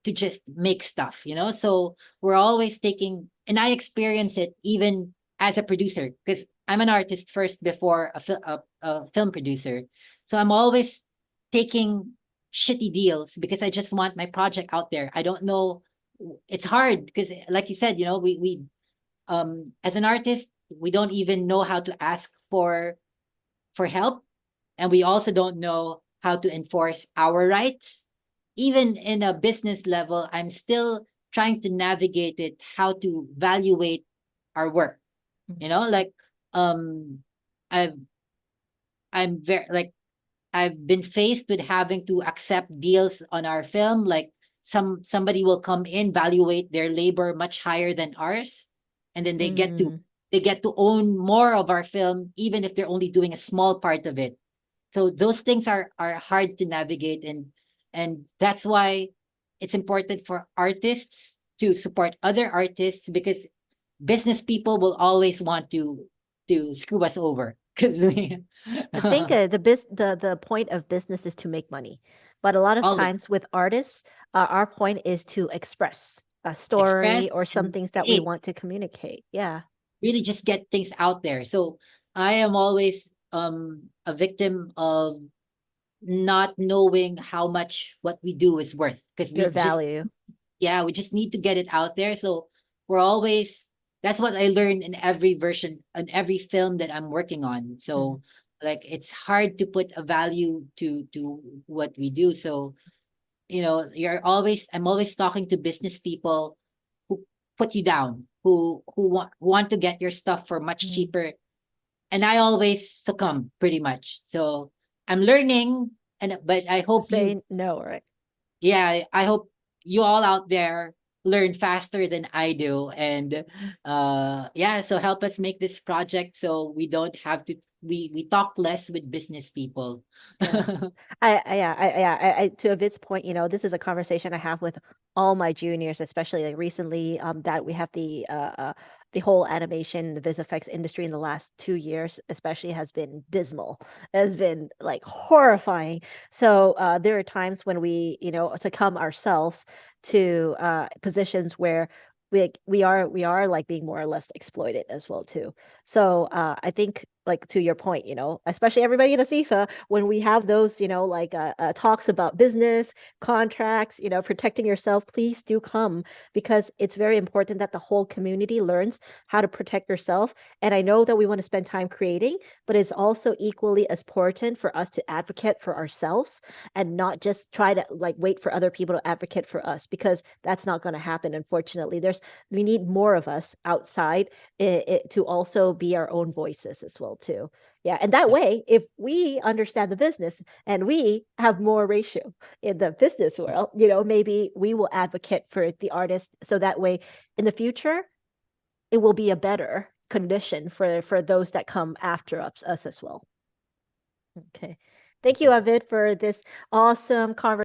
to just make stuff, so we're always taking, and I experience it even as a producer, because I'm an artist first before a film producer. So I'm always taking shitty deals because I just want my project out there. I don't know. It's hard because, like you said, we as an artist, we don't even know how to ask for help, and we also don't know how to enforce our rights. Even in a business level, I'm still trying to navigate it, how to evaluate our work. Like um I've I'm very like I've been faced with having to accept deals on our film, like somebody will come in, evaluate their labor much higher than ours, and then Mm. they get to own more of our film even if they're only doing a small part of it. So those things are hard to navigate, and that's why it's important for artists to support other artists, because business people will always want to screw us over because we I think the point of business is to make money, but a lot of always times with artists, our point is to express a express story or some and things that we create, want to communicate. Yeah, really just get things out there. So I am always a victim of not knowing how much what we do is worth, because your value. we just need to get it out there. So we're always, that's what I learned in every version, in every film that I'm working on. Mhm. So like it's hard to put a value to what we do. So I'm always talking to business people who put you down, who want to get your stuff for much Mhm. cheaper, and I always succumb pretty much. So I'm learning, and but I To hope you say no, right? yeah, I hope you all out there learn faster than I do. And yeah, so help us make this project so we don't have to we talk less with business people. Yeah. To Avid's point, this is a conversation I have with all my juniors, especially like recently, that we have the whole animation, the vis effects industry in the last 2 years, especially has been dismal. It has been like horrifying. So there are times when we, succumb ourselves to positions where we are like being more or less exploited as well too. So I think like to your point, especially everybody in ASIFA, when we have those, like talks about business, contracts, protecting yourself, please do come because it's very important that the whole community learns how to protect yourself. And I know that we want to spend time creating, but it's also equally as important for us to advocate for ourselves and not just try to like wait for other people to advocate for us because that's not going to happen. Unfortunately, we need more of us outside to also be our own voices as well too. Yeah, and that way, if we understand the business and we have more ratio in the business world, maybe we will advocate for the artist so that way in the future it will be a better condition for those that come after us as well. Okay. Thank you, Avid, for this awesome conversation.